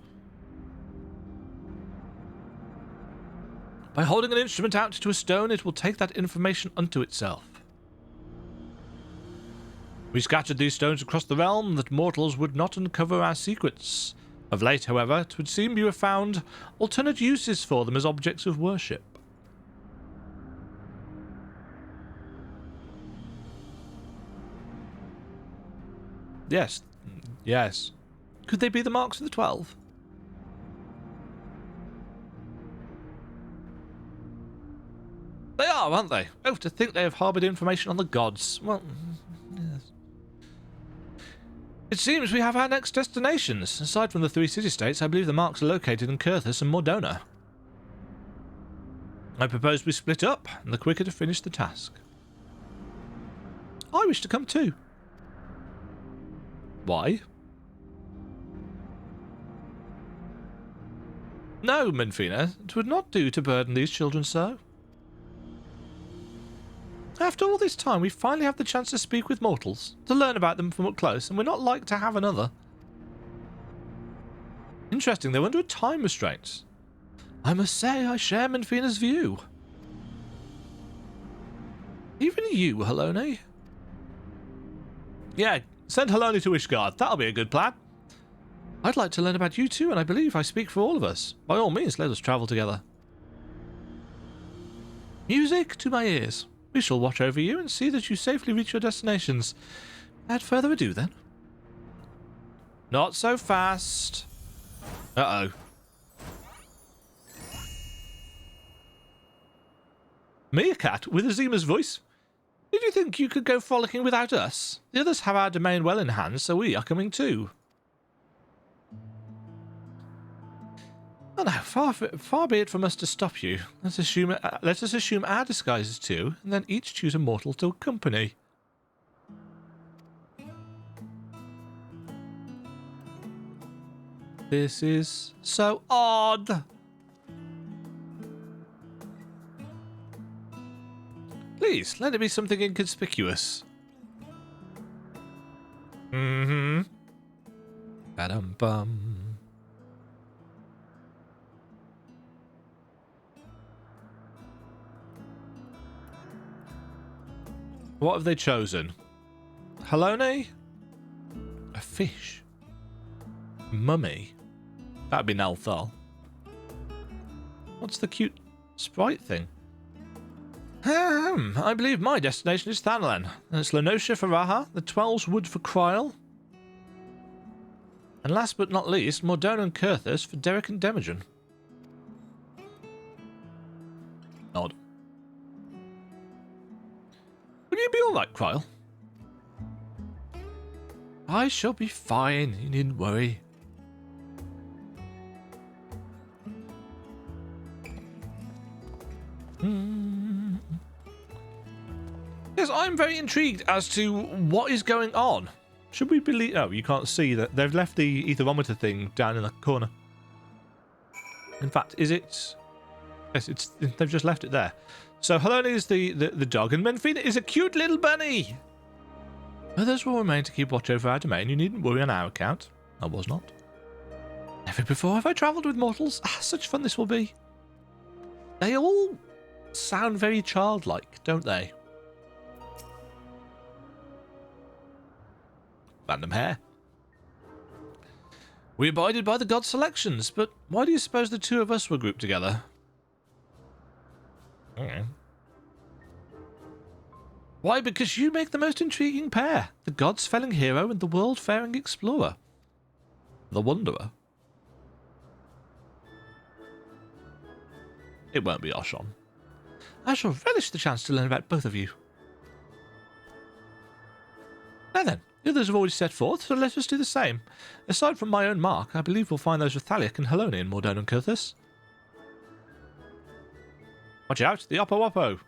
By holding an instrument out to a stone, it will take that information unto itself. We scattered these stones across the realm that mortals would not uncover our secrets. Of late, however, it would seem you have found alternate uses for them as objects of worship. Yes. Yes. Could they be the marks of the 12? They are, aren't they? Oh, to think they have harboured information on the gods. Well, yes. It seems we have our next destinations. Aside from the 3 city-states, I believe the marks are located in Kurthus and Mordona. I propose we split up, and the quicker to finish the task. I wish to come too. Why? No, Menfina, it would not do to burden these children so. After all this time, we finally have the chance to speak with mortals, to learn about them from up close, and we're not like to have another. Interesting, they're under a time restraint. I must say I share Menfina's view. Even you, Halone? Yeah, send Halone to Ishgard. That'll be a good plan. I'd like to learn about you too, and I believe I speak for all of us. By all means, let us travel together. Music to my ears. We shall watch over you and see that you safely reach your destinations. Without further ado, then. Not so fast. Uh-oh. Meerkat with Azima's voice. Did you think you could go frolicking without us? The others have our domain well in hand, so we are coming too. Oh no, far be it from us to stop you. Let us assume our disguises too, and then each choose a mortal to accompany. This is so odd. Please, let it be something inconspicuous. Mm-hmm. Ba-dum-bum. What have they chosen? Halone? A fish? Mummy? That'd be Nalthal. What's the cute sprite thing? I believe my destination is Thanalan. And it's Lenosha for Raha, the Twelves Wood for Kryl. And last but not least, Mordona and Kurthus for Derek and Demajen. Odd. Will you be alright, Kryl? I shall be fine, you needn't worry. Yes, I'm very intrigued as to what is going on. Should we believe... Oh, you can't see that. They've left the etherometer thing down in the corner. In fact, is it... Yes, they've just left it there. So Halone is the dog, and Menfina is a cute little bunny. Others will remain to keep watch over our domain. You needn't worry on our account. I was not. Never before have I travelled with mortals. Ah, such fun this will be. They all sound very childlike, don't they? Random hair. We abided by the god's selections, but why do you suppose the two of us were grouped together? Why, because you make the most intriguing pair. The god's-felling hero and the world-faring explorer. The wanderer. It won't be Oshon. I shall relish the chance to learn about both of you. Now then, the others have already set forth, so let us do the same. Aside from my own mark, I believe we'll find those with Thaliak and Halone in Mordona and Kurthus. Watch out, the Oppo Oppo.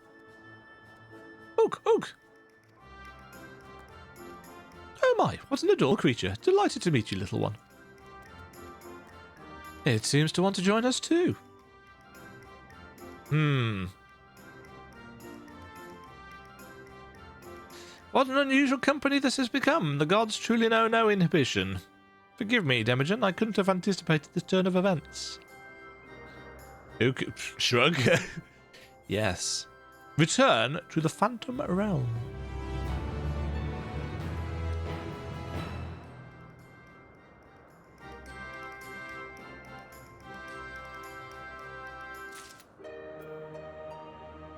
Ook, ook. Oh my, what an adorable creature. Delighted to meet you, little one. It seems to want to join us too. What an unusual company this has become. The gods truly know no inhibition. Forgive me, Demajen, I couldn't have anticipated this turn of events. Ook, shrug. Yes. Return to the Phantom Realm.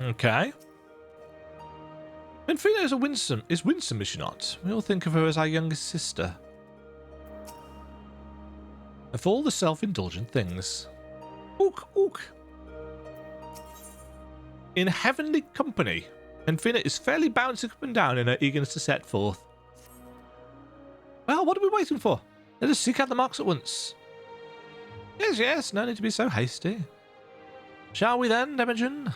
Okay. Menfina is winsome, is she not? We all think of her as our youngest sister. Of all the self-indulgent things. Ook, ook. In heavenly company, Menfina is fairly bouncing up and down in her eagerness to set forth. Well, what are we waiting for? Let us seek out the marks at once. Yes, yes, no need to be so hasty. Shall we then, Demajen? The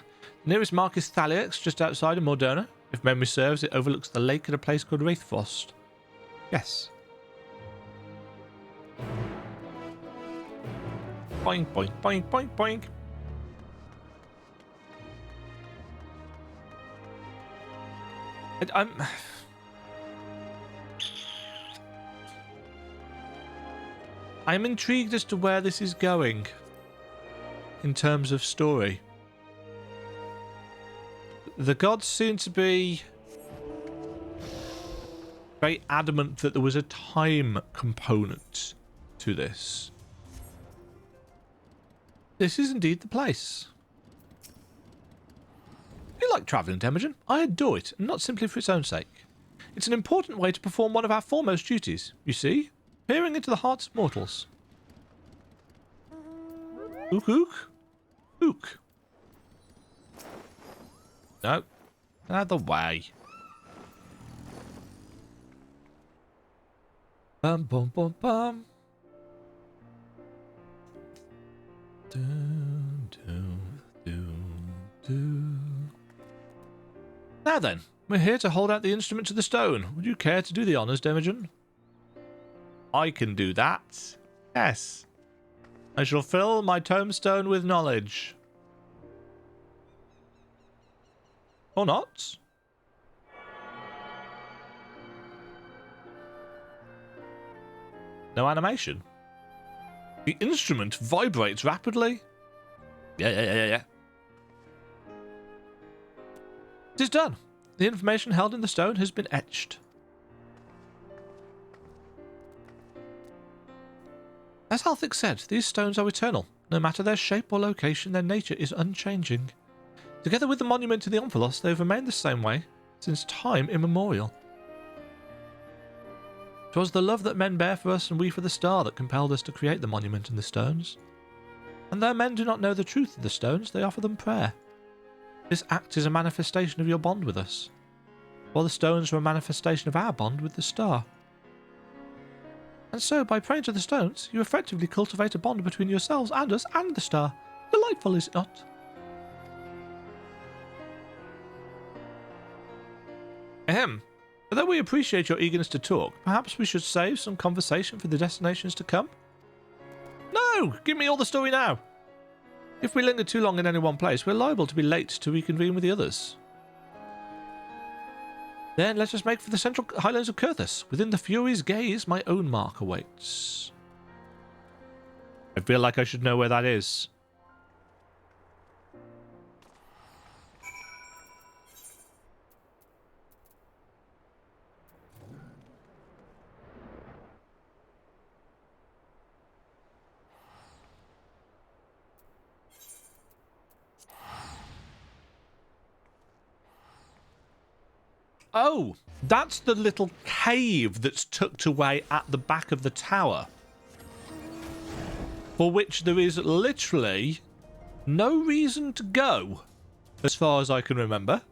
nearest mark is Thaliak's, just outside of Mordona. If memory serves, it overlooks the lake at a place called Wraithfrost. Yes. Boink, boink, boink, boink, boink. I'm intrigued as to where this is going in terms of story. The gods seem to be very adamant that there was a time component to this. This is indeed the place. like travelling, Demajen. I adore it, and not simply for its own sake. It's an important way to perform one of our foremost duties, you see, peering into the hearts of mortals. Ook, ook. Ook. No. Out of the way. Bum, bum, bum, bum. Dun, dun, dun, dun. Now then, we're here to hold out the instrument to the stone. Would you care to do the honours, Demajen? I can do that. Yes. I shall fill my tombstone with knowledge. Or not. No animation. The instrument vibrates rapidly. Yeah. It is done. The information held in the stone has been etched. As Althix said, these stones are eternal. No matter their shape or location, their nature is unchanging. Together with the monument in the Omphalos, they have remained the same way since time immemorial. 'Twas the love that men bear for us and we for the star that compelled us to create the monument and the stones. And though men do not know the truth of the stones, they offer them prayer. This act is a manifestation of your bond with us, while the stones are a manifestation of our bond with the star. And so, by praying to the stones, you effectively cultivate a bond between yourselves and us and the star. Delightful, is it not? Ahem. Although we appreciate your eagerness to talk, perhaps we should save some conversation for the destinations to come? No! Give me all the story now! If we linger too long in any one place, we're liable to be late to reconvene with the others. Then let us make for the central highlands of Kurthus. Within the Fury's gaze, my own mark awaits. I feel like I should know where that is. Oh, that's the little cave that's tucked away at the back of the tower, for which there is literally no reason to go, as far as I can remember.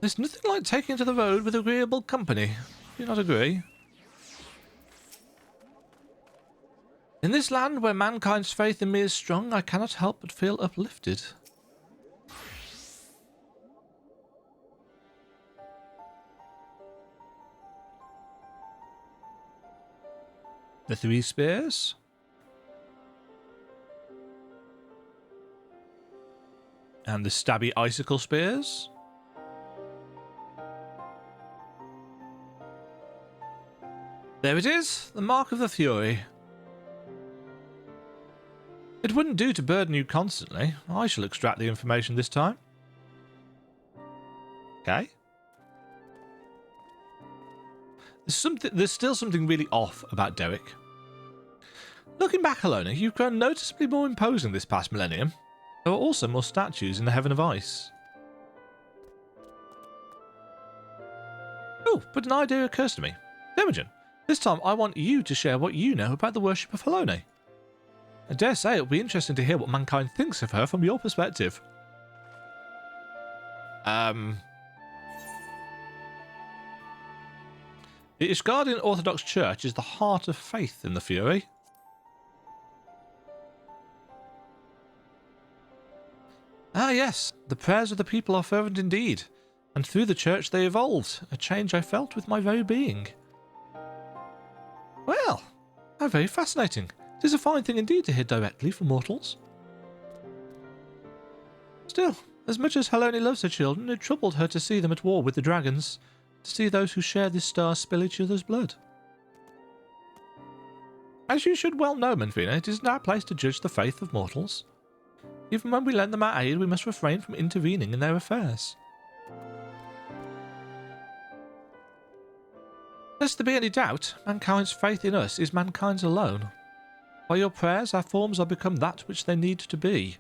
There's nothing like taking to the road with agreeable company. Do you not agree? In this land where mankind's faith in me is strong, I cannot help but feel uplifted. The 3 spears. And the stabby icicle spears. There it is, the mark of the Fury. It wouldn't do to burden you constantly. I shall extract the information this time. Okay. There's still something really off about Derek. Looking back, Helena, you've grown noticeably more imposing this past millennium. There are also more statues in the Heaven of Ice. Oh, but an idea occurs to me. Demajen, this time I want you to share what you know about the worship of Helena. I dare say it'll be interesting to hear what mankind thinks of her from your perspective. The Ishgardian Orthodox Church is the heart of faith in the Fury. Ah yes, the prayers of the people are fervent indeed, and through the church they evolved, a change I felt with my very being. Well, how very fascinating. It is a fine thing indeed to hear directly from mortals. Still, as much as Helena loves her children, it troubled her to see them at war with the dragons, to see those who share this star spill each other's blood. As you should well know, Menfina, it isn't our place to judge the faith of mortals. Even when we lend them our aid, we must refrain from intervening in their affairs. Lest there be any doubt, mankind's faith in us is mankind's alone. By your prayers, our forms are become that which they need to be.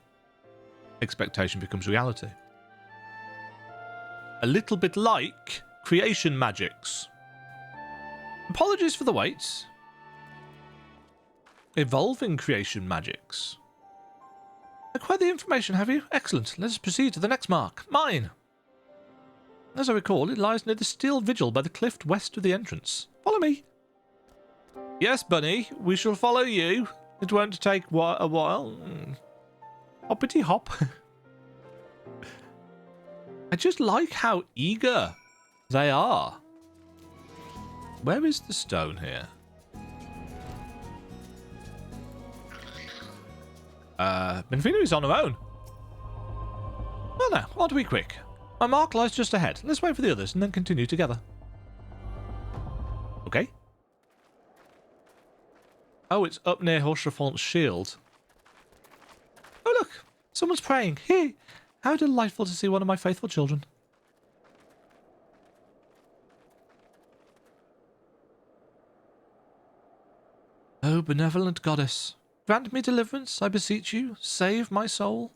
expectation becomes reality. A little bit like creation magics. Apologies for the wait. Evolving creation magics. Acquired the information, have you? Excellent. Let us proceed to the next mark. Mine! As I recall, it lies near the steel vigil by the cliff west of the entrance. Follow me. Yes, Bunny, we shall follow you. It won't take a while. Hoppity hop. I just like how eager they are. Where is the stone here? Benfina is on her own. Well now, on to be quick. My mark lies just ahead. Let's wait for the others and then continue together. Okay. Oh, it's up near Horschafont's shield. Oh look, someone's praying. Hey, how delightful to see one of my faithful children. Oh, benevolent goddess, grant me deliverance, I beseech you. Save my soul.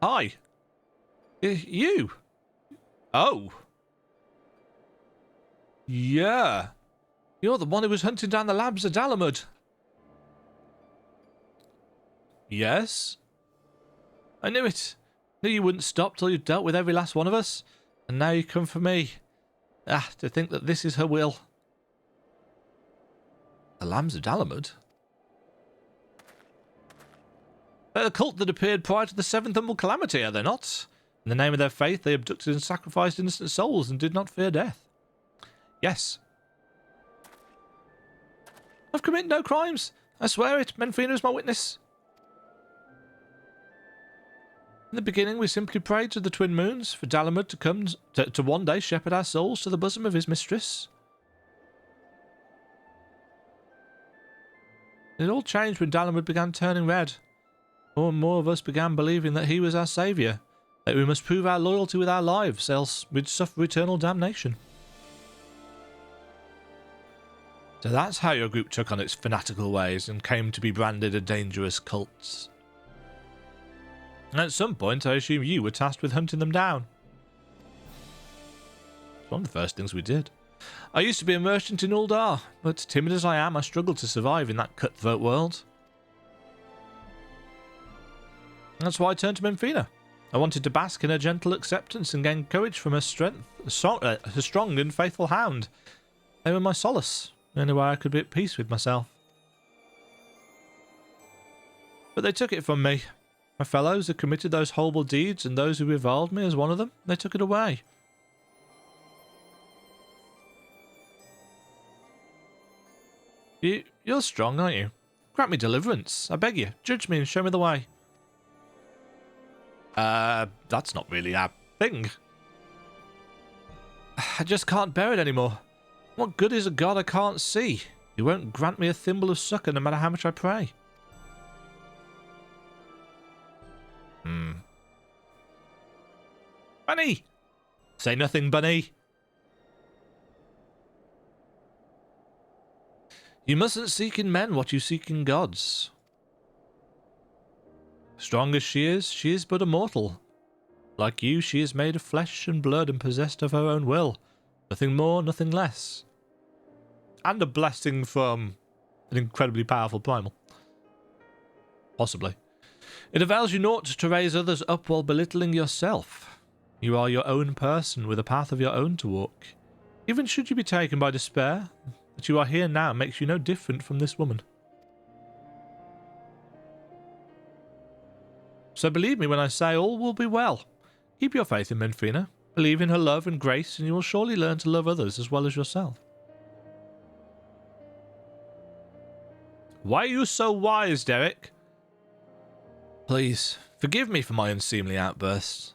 Hi. You? Oh. Yeah. You're the one who was hunting down the labs at Alamud. Yes? I knew it. Knew you wouldn't stop till you'd dealt with every last one of us. And now you come for me. Ah, to think that this is her will. The lambs of Alamud? They're the cult that appeared prior to the seventh humble calamity, are they not? In the name of their faith, they abducted and sacrificed innocent souls and did not fear death. Yes. I've committed no crimes. I swear it. Benfina is my witness. In the beginning, we simply prayed to the twin moons for Dalamud to come to one day shepherd our souls to the bosom of his mistress. It all changed when Dalamud began turning red. More and more of us began believing that he was our saviour, that we must prove our loyalty with our lives, else we'd suffer eternal damnation. So that's how your group took on its fanatical ways and came to be branded a dangerous cult. And at some point, I assume you were tasked with hunting them down. It's one of the first things we did. I used to be a merchant in Uldar, but timid as I am, I struggled to survive in that cutthroat world. That's why I turned to Benfina. I wanted to bask in her gentle acceptance and gain courage from her strength, her strong and faithful hound. They were my solace, the only way I could be at peace with myself. But they took it from me. My fellows who committed those horrible deeds and those who reviled me as one of them, they took it away. You're strong, aren't you? Grant me deliverance. I beg you, judge me and show me the way. That's not really our thing. I just can't bear it anymore. What good is a god I can't see? He won't grant me a thimble of succor no matter how much I pray. Bunny! Say nothing, Bunny. You mustn't seek in men what you seek in gods. Strong as she is but a mortal. Like you, she is made of flesh and blood and possessed of her own will. Nothing more, nothing less. And a blessing from an incredibly powerful primal. Possibly. It avails you naught to raise others up while belittling yourself. You are your own person with a path of your own to walk. Even should you be taken by despair, that you are here now makes you no different from this woman. So believe me when I say all will be well. Keep your faith in Benfina. Believe in her love and grace, and you will surely learn to love others as well as yourself. Why are you so wise, Derek? Please, forgive me for my unseemly outbursts.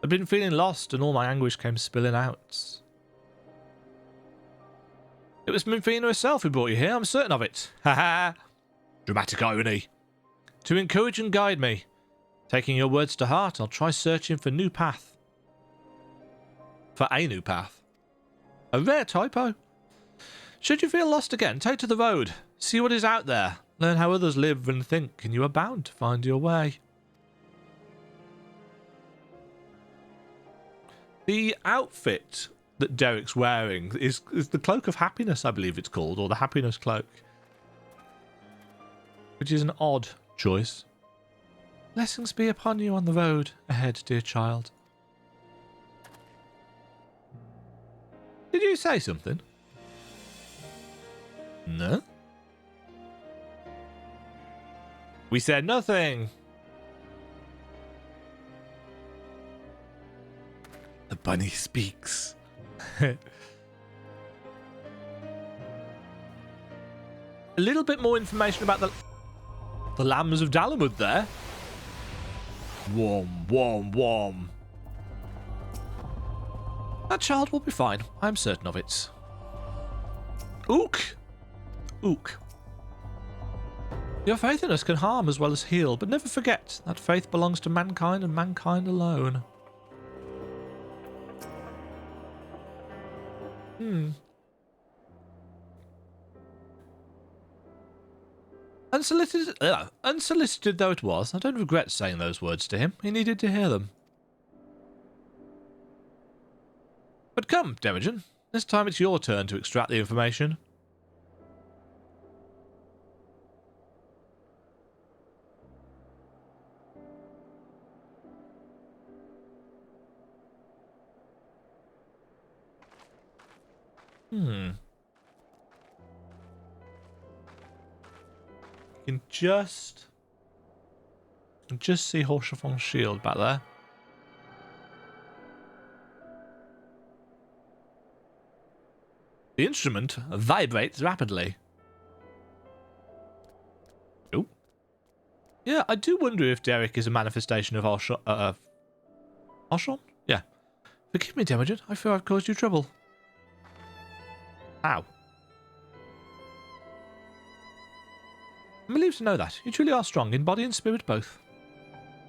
I've been feeling lost, and all my anguish came spilling out. It was Benfina herself who brought you here, I'm certain of it. Ha ha! Dramatic irony. To encourage and guide me. Taking your words to heart, I'll try searching for a new path. For a new path. A rare typo. Should you feel lost again, take to the road. See what is out there. Learn how others live and think, and you are bound to find your way. The outfit that Derek's wearing is the Cloak of Happiness, I believe it's called, or the Happiness Cloak. Which is an odd choice. Blessings be upon you on the road ahead, dear child. Did you say something? No? We said nothing. The bunny speaks. A little bit more information about the lambs of Dalamud there. Warm, warm, warm. That child will be fine. I'm certain of it. Ook! Ook. Your faith in us can harm as well as heal, but never forget that faith belongs to mankind and mankind alone. Unsolicited though it was, I don't regret saying those words to him. He needed to hear them. But come, Demajen. This time it's your turn to extract the information. You can just see Horschafon's shield back there. The instrument vibrates rapidly. Oh. Yeah, I do wonder if Derek is a manifestation of Arshon? Yeah. Forgive me, Demajen. I fear I've caused you trouble. Ow. I'm relieved to know that. You truly are strong, in body and spirit both.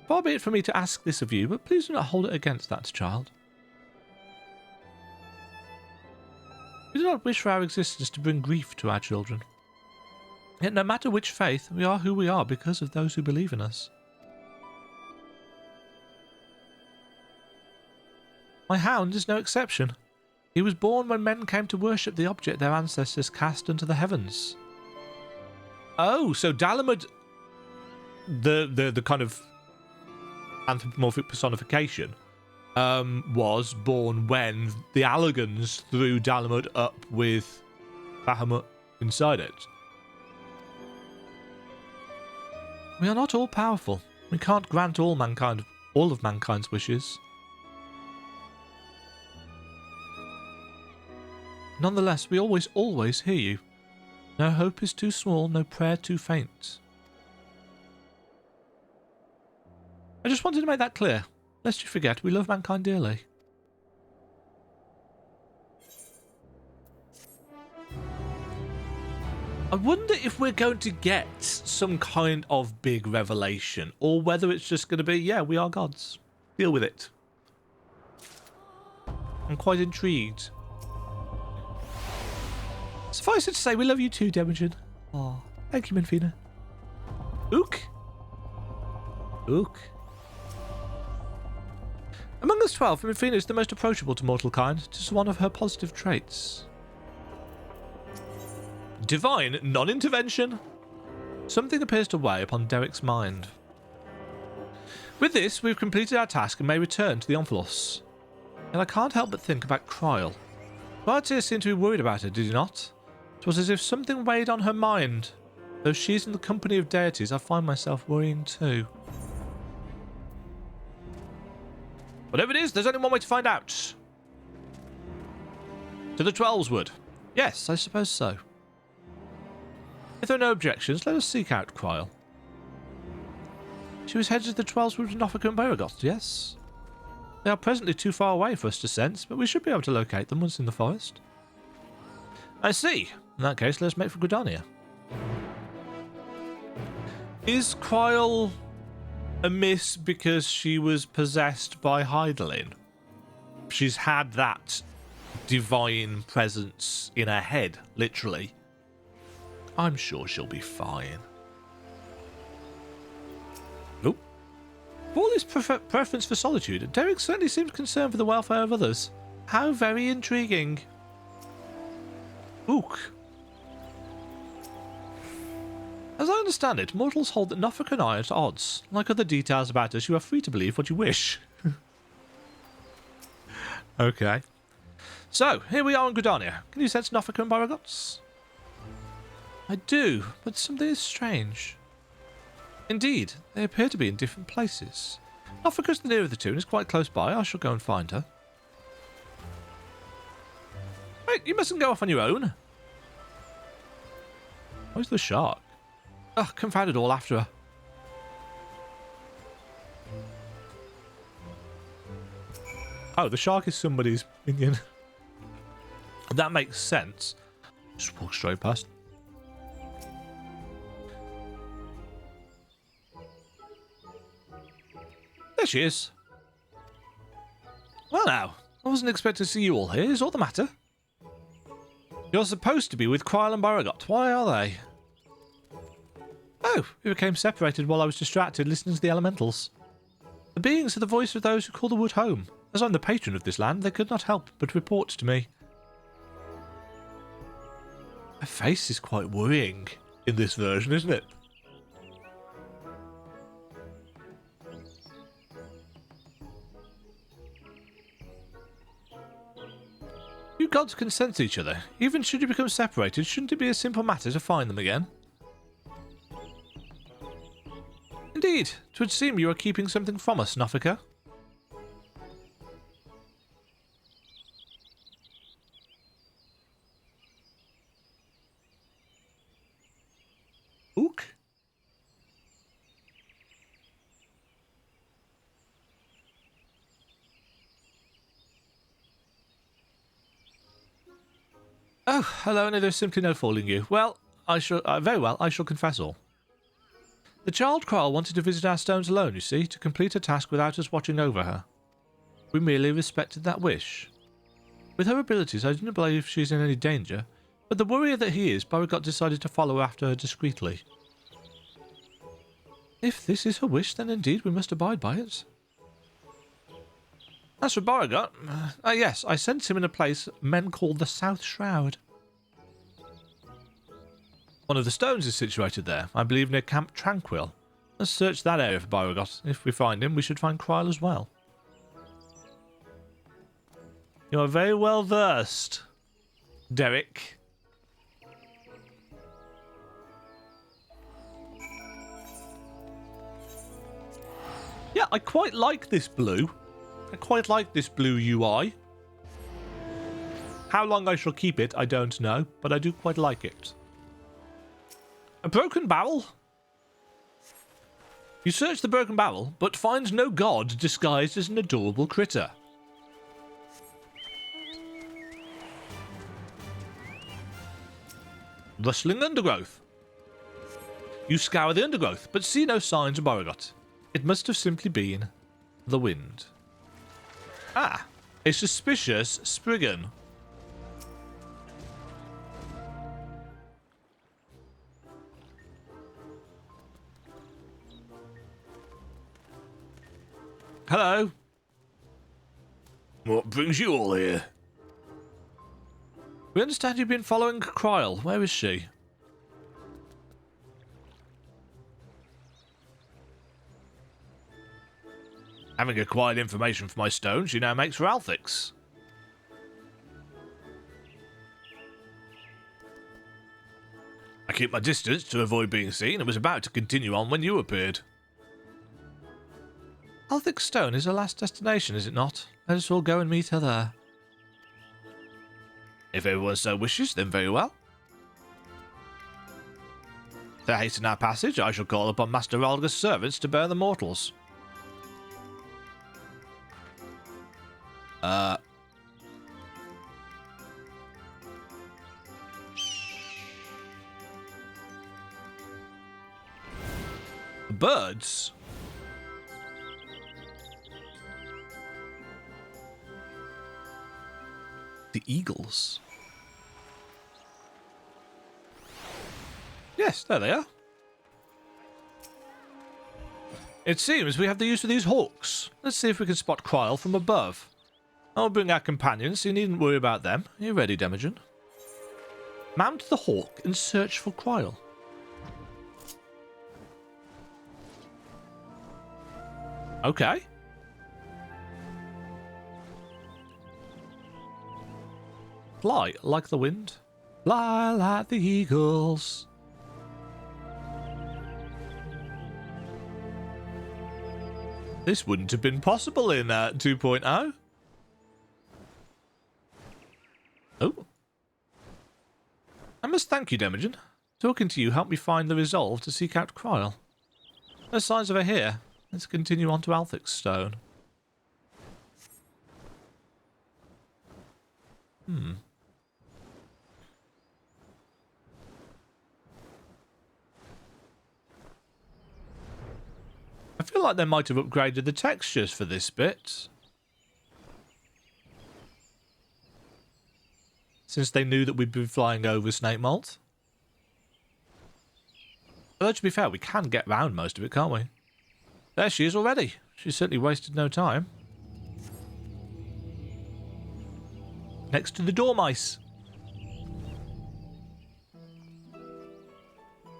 Far be it for me to ask this of you, but please do not hold it against that child. We do not wish for our existence to bring grief to our children. Yet no matter which faith, we are who we are because of those who believe in us. My hound is no exception. He was born when men came to worship the object their ancestors cast into the heavens. Oh, so Dalamud, the kind of anthropomorphic personification, was born when the Allagans threw Dalamud up with Bahamut inside it. We are not all powerful. We can't grant all of mankind's wishes. Nonetheless, we always hear you. No hope is too small, no prayer too faint. I just wanted to make that clear. Lest you forget, we love mankind dearly. I wonder if we're going to get some kind of big revelation, or whether it's just going to be, yeah, we are gods. Deal with it. I'm quite intrigued. Suffice it to say, we love you too, Demajen. Oh, thank you, Menfina. Ook. Ook. Among us 12, Menfina is the most approachable to mortal kind. It is one of her positive traits. Divine non-intervention. Something appears to weigh upon Derek's mind. With this, we've completed our task and may return to the Omphalos. And I can't help but think about Kryl. Bartier seemed to be worried about her, did he not? It was as if something weighed on her mind. Though she is in the company of deities, I find myself worrying too. Whatever it is, there's only one way to find out. To the Twelveswood. Yes, I suppose so. If there are no objections, let us seek out Kryl. She was headed to the Twelveswood with Nofika and Beauregard, yes? They are presently too far away for us to sense, but we should be able to locate them once in the forest. I see. In that case, let's make for Gridania. Is Kryl amiss because she was possessed by Hydaelyn? she's had that divine presence in her head, literally. I'm sure she'll be fine. Oh. For all his preference for solitude, Derek certainly seems concerned for the welfare of others. How very intriguing. Ook. As I understand it, mortals hold that Nofika and I are at odds. Like other details about us, you are free to believe what you wish. Okay. So, here we are in Gridania. Can you sense Nofika and Beauregard's? I do, but something is strange. Indeed, they appear to be in different places. Nofika's the nearer of the two and is quite close by. I shall go and find her. Wait, you mustn't go off on your own. Where's the shark? Ugh, confound it all after her. Oh, the shark is somebody's minion. That makes sense. Just walk straight past. There she is. Well now, I wasn't expecting to see you all here. Is all the matter? You're supposed to be with Kryl and Beauregard. Why are they? Oh, we became separated while I was distracted listening to the elementals. The beings are the voice of those who call the wood home. As I'm the patron of this land, they could not help but report to me. Her face is quite worrying in this version, isn't it? You gods can sense each other. Even should you become separated, shouldn't it be a simple matter to find them again? Indeed, 'twould seem you are keeping something from us, Nofika. Ook? Oh, hello, no, there's simply no fooling you. Well, I shall, very well, I shall confess all. The child Kryl wanted to visit our stones alone, you see, to complete her task without us watching over her. We merely respected that wish. With her abilities, I didn't believe she's in any danger, but the worrier that he is, Beauregard decided to follow after her discreetly. If this is her wish, then indeed we must abide by it. As for Beauregard, yes, I sent him in a place men call the South Shroud. One of the stones is situated there, I believe near Camp Tranquil. Let's search that area for Beauregard. If we find him, we should find Kryl as well. You are very well versed, Derek. Yeah, I quite like this blue. I quite like this blue UI. How long I shall keep it, I don't know, but I do quite like it. A broken barrel? You search the broken barrel, but find no god disguised as an adorable critter. Rustling undergrowth. You scour the undergrowth, but see no signs of Beauregard. It must have simply been the wind. Ah, a suspicious Spriggan. Hello. What brings you all here? We understand you've been following Kryl. Where is she? Having acquired information from my stone, she now makes for Althix. I keep my distance to avoid being seen and was about to continue on when you appeared. Althix Stone is her last destination, is it not? Let us all go and meet her there. If everyone so wishes, then very well. To hasten our passage, I shall call upon Master Ralga's servants to bear the mortals. Birds? eagles. Yes, there they are. It seems we have the use of these hawks. Let's see if we can spot Kryl from above. I'll bring our companions, so you needn't worry about them. Are you ready, Demajen? Mount the hawk and search for Kryl. Okay. Fly like the wind. Fly like the eagles. This wouldn't have been possible in 2.0. Oh. I must thank you, Demajen. Talking to you helped me find the resolve to seek out Kryl. No signs of her here. Let's continue on to Althic's I feel like they might have upgraded the textures for this bit, since they knew that we'd be flying over Snake Malt. Although, to be fair, we can get round most of it, can't we? There she is already. She certainly wasted no time. Next to the dormice.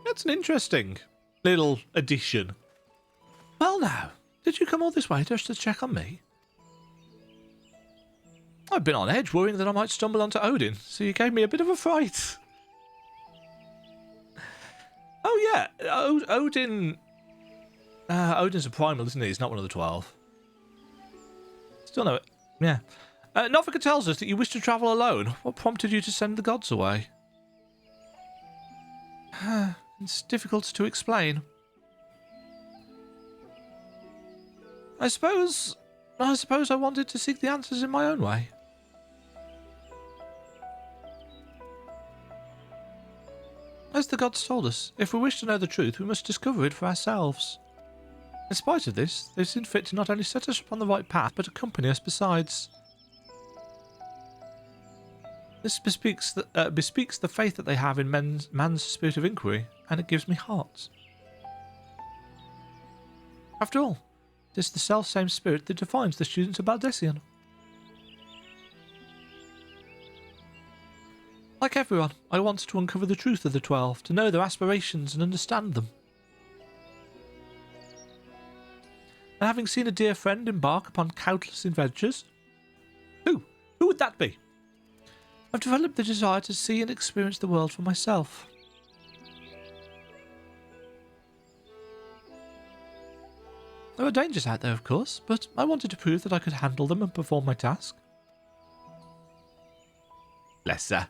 That's an interesting little addition. Well now, did you come all this way just to check on me? I've been on edge worrying that I might stumble onto Odin, so you gave me a bit of a fright. Oh yeah, Odin... Odin's a primal, isn't he? He's not one of the 12. Still know it. Yeah. Nofika tells us that you wish to travel alone. What prompted you to send the gods away? It's difficult to explain. I suppose I wanted to seek the answers in my own way. As the gods told us, if we wish to know the truth, we must discover it for ourselves. In spite of this, they seem fit to not only set us upon the right path, but accompany us besides. This bespeaks the faith that they have in man's spirit of inquiry, and it gives me heart. After all, it is the self-same spirit that defines the students of Baldessian. Like everyone, I want to uncover the truth of the 12, to know their aspirations and understand them. And having seen a dear friend embark upon countless adventures... Who would that be? I've developed the desire to see and experience the world for myself. There are dangers out there, of course, but I wanted to prove that I could handle them and perform my task. Bless her.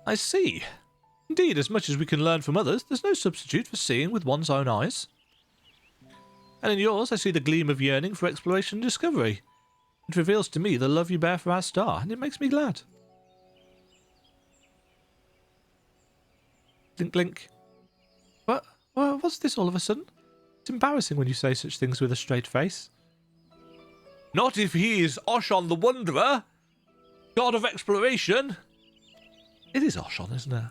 I see. Indeed, as much as we can learn from others, there's no substitute for seeing with one's own eyes. And in yours, I see the gleam of yearning for exploration and discovery. It reveals to me the love you bear for our star, and it makes me glad. Link, link. What's this all of a sudden? It's embarrassing when you say such things with a straight face. Not if he is Oshon the Wanderer, god of exploration. It is Oshon, isn't it?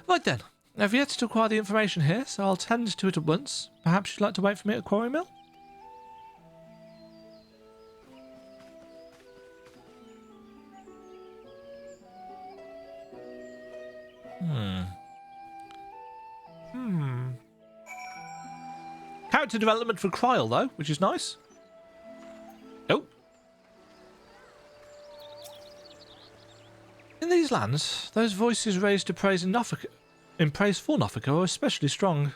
Right then, I've yet to acquire the information here, so I'll tend to it at once. Perhaps you'd like to wait for me at Quarry Mill? Character development for Kryl, though, which is nice. Oh. In these lands, those voices raised to praise in praise for Nofika are especially strong.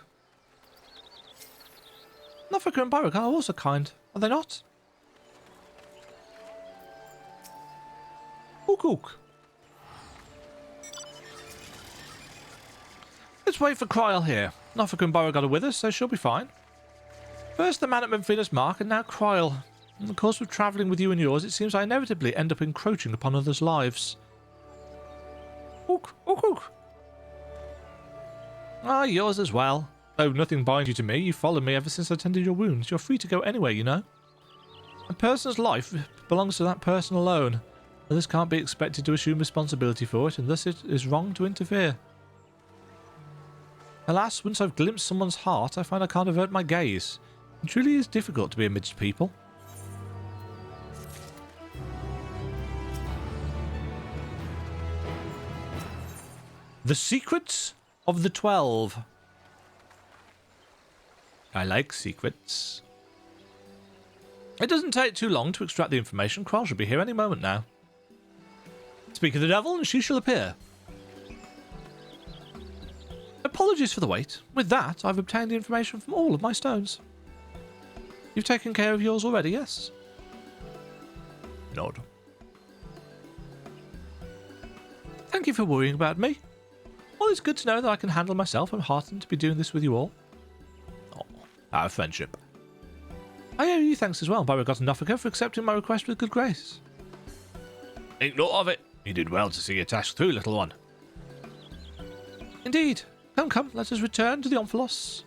Nofika and Barak are also kind, are they not? Ook ook. Let's wait for Kryl here. Nofika and Barak are with us, so she'll be fine. First the man at Memphinus Mark, and now Kryl. In the course of travelling with you and yours, it seems I inevitably end up encroaching upon others' lives. Ook, ook, ook. Ah, yours as well. Though nothing binds you to me, you've followed me ever since I tended your wounds. You're free to go anywhere, you know. A person's life belongs to that person alone. Others can't be expected to assume responsibility for it, and thus it is wrong to interfere. Alas, once I've glimpsed someone's heart, I find I can't avert my gaze. It truly is difficult to be amidst people. The Secrets of the 12. I like secrets. It doesn't take too long to extract the information. Krell should be here any moment now. Speak of the devil, and she shall appear. Apologies for the wait. With that, I've obtained the information from all of my stones. You've taken care of yours already, yes? Nod. Thank you for worrying about me. Well, it's good to know that I can handle myself. I'm heartened to be doing this with you all. Oh, our friendship. I owe you thanks as well, Beauregard and Nofika, for accepting my request with good grace. Think not of it. You did well to see your task through, little one. Indeed. Come, let us return to the Omphalos.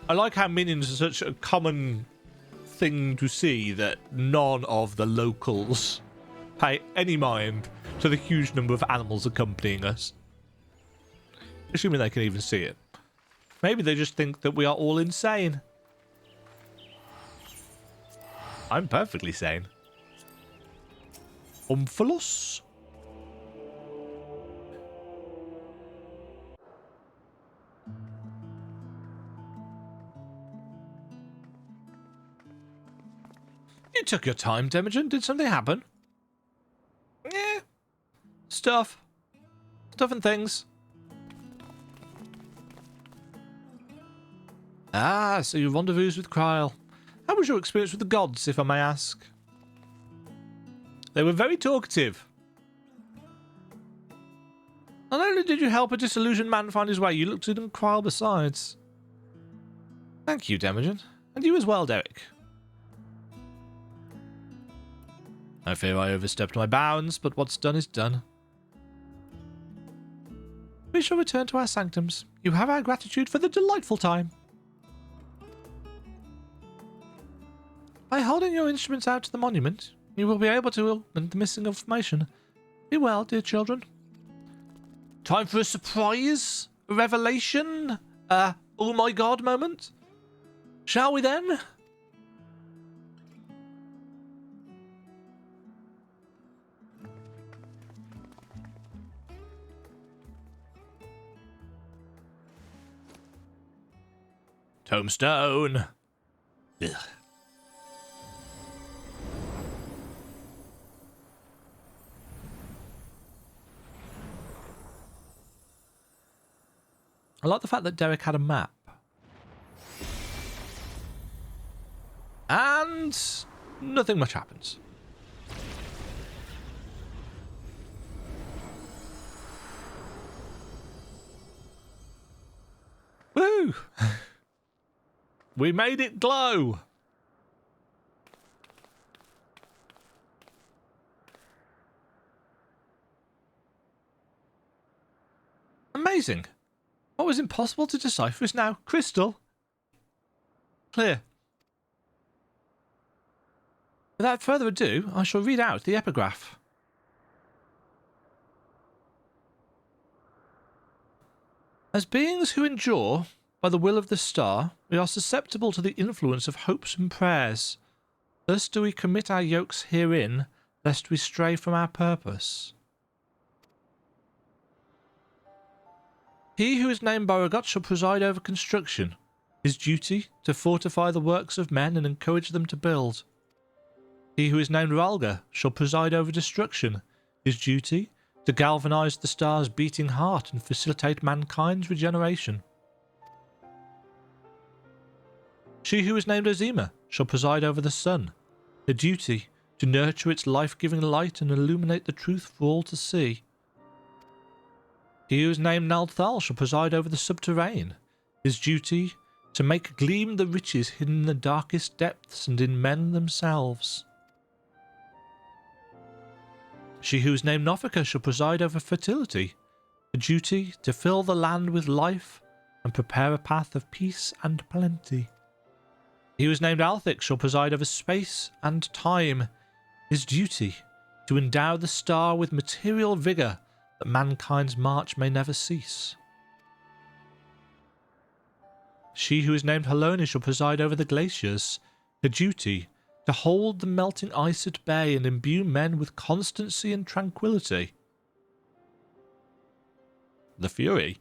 I like how minions are such a common thing to see that none of the locals pay any mind to the huge number of animals accompanying us. Assuming they can even see it. Maybe they just think that we are all insane. I'm perfectly sane. Omphalos? You took your time, Demajen. Did something happen? Yeah. Stuff and things. Ah, so you rendezvoused with Kryle. How was your experience with the gods, if I may ask? They were very talkative. Not only did you help a disillusioned man find his way, you looked at him Kryle besides. Thank you, Demajen. And you as well, Derek. I fear I overstepped my bounds, but what's done is done. We shall return to our sanctums. You have our gratitude for the delightful time. By holding your instruments out to the monument, you will be able to augment the missing information. Be well, dear children. Time for a surprise? A revelation? Oh my god moment? Shall we then? Tombstone. Ugh. I like the fact that Derek had a map. And nothing much happens. Woo! We made it glow! Amazing. What was impossible to decipher is now crystal clear. Without further ado, I shall read out the epigraph. As beings who endure by the will of the star, we are susceptible to the influence of hopes and prayers. Thus do we commit our yokes herein, lest we stray from our purpose. He who is named Beauregard shall preside over construction. His duty, to fortify the works of men and encourage them to build. He who is named Ralga shall preside over destruction. His duty, to galvanize the star's beating heart and facilitate mankind's regeneration. She who is named Azima shall preside over the sun. Her duty, to nurture its life-giving light and illuminate the truth for all to see. He who is named Nalthal shall preside over the subterrane. His duty, to make gleam the riches hidden in the darkest depths and in men themselves. She who is named Nofika shall preside over fertility. Her duty, to fill the land with life and prepare a path of peace and plenty. He who is named Althix shall preside over space and time. His duty to endow the star with material vigour that mankind's march may never cease. She who is named Helona shall preside over the glaciers. Her duty to hold the melting ice at bay and imbue men with constancy and tranquillity. The Fury.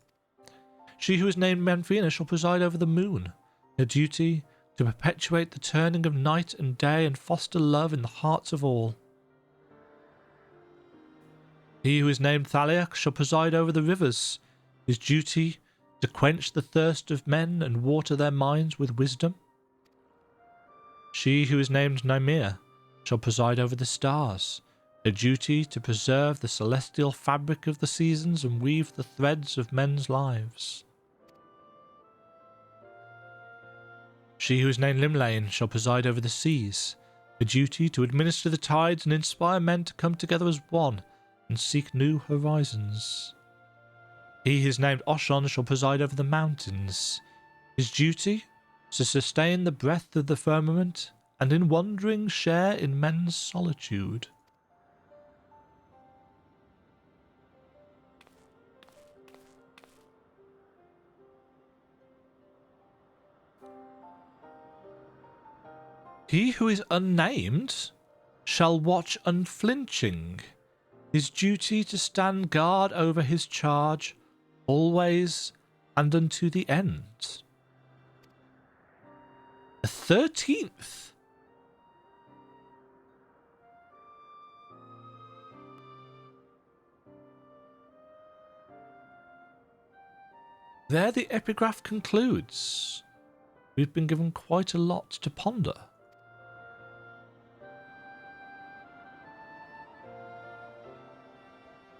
She who is named Menfina shall preside over the moon. Her duty to perpetuate the turning of night and day and foster love in the hearts of all. He who is named Thaliak shall preside over the rivers. His duty to quench the thirst of men and water their minds with wisdom. She who is named Nymir shall preside over the stars. Her duty to preserve the celestial fabric of the seasons and weave the threads of men's lives. She who is named Limlane shall preside over the seas. Her duty to administer the tides and inspire men to come together as one and seek new horizons. He who is named Oshon shall preside over the mountains. His duty to sustain the breadth of the firmament and in wandering share in men's solitude. He who is unnamed shall watch unflinching. His duty to stand guard over his charge, always and unto the end. The 13th. There the epigraph concludes. We've been given quite a lot to ponder.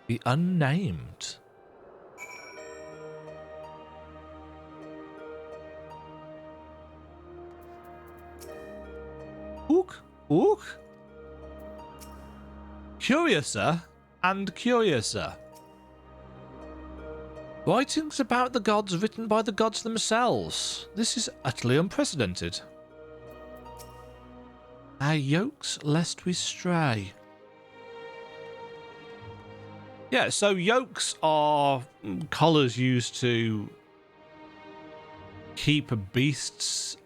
The unnamed. Ook, ook. Curiouser and curiouser. Writings about the gods written by the gods themselves. This is utterly unprecedented. Our yokes lest we stray. Yeah, so yokes are collars used to keep beasts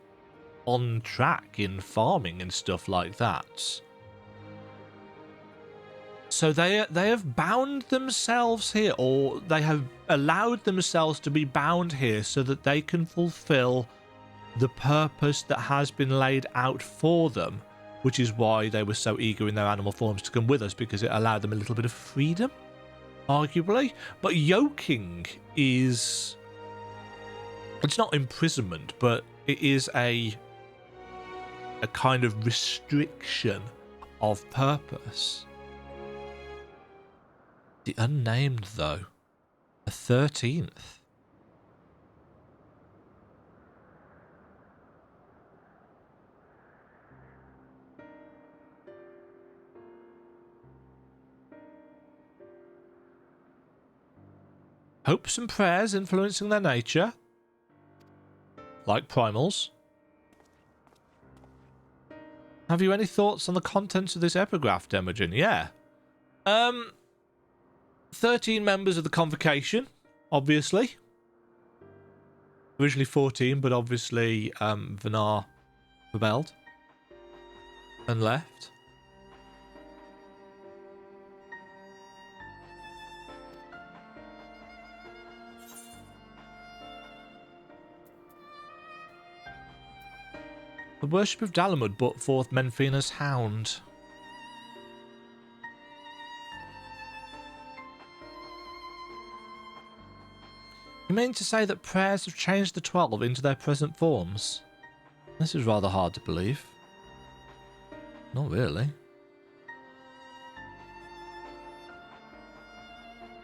on track in farming and stuff like that. So they have bound themselves here, or they have allowed themselves to be bound here so that they can fulfill the purpose that has been laid out for them, which is why they were so eager in their animal forms to come with us, because it allowed them a little bit of freedom, arguably. But yoking is... it's not imprisonment, but it is a kind of restriction of purpose. The unnamed, though. The 13th. Hopes and prayers influencing their nature. Like primals. Have you any thoughts on the contents of this epigraph, Demajen? Yeah. 13 members of the convocation, obviously. Originally 14, but obviously Vanar rebelled and left. The worship of Dalamud brought forth Menfina's hound. You mean to say that prayers have changed the 12 into their present forms? This is rather hard to believe. Not really.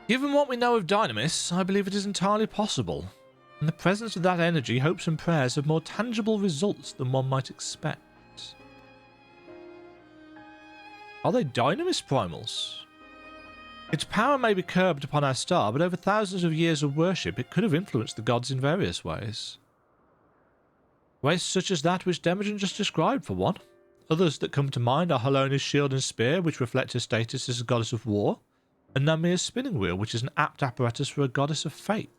Given what we know of Dynamis, I believe it is entirely possible. In the presence of that energy, hopes and prayers have more tangible results than one might expect. Are they Dynamis primals? Its power may be curbed upon our star, but over thousands of years of worship, it could have influenced the gods in various ways. Ways such as that which Demajen just described, for one. Others that come to mind are Halona's shield and spear, which reflect her status as a goddess of war, and Namia's spinning wheel, which is an apt apparatus for a goddess of fate.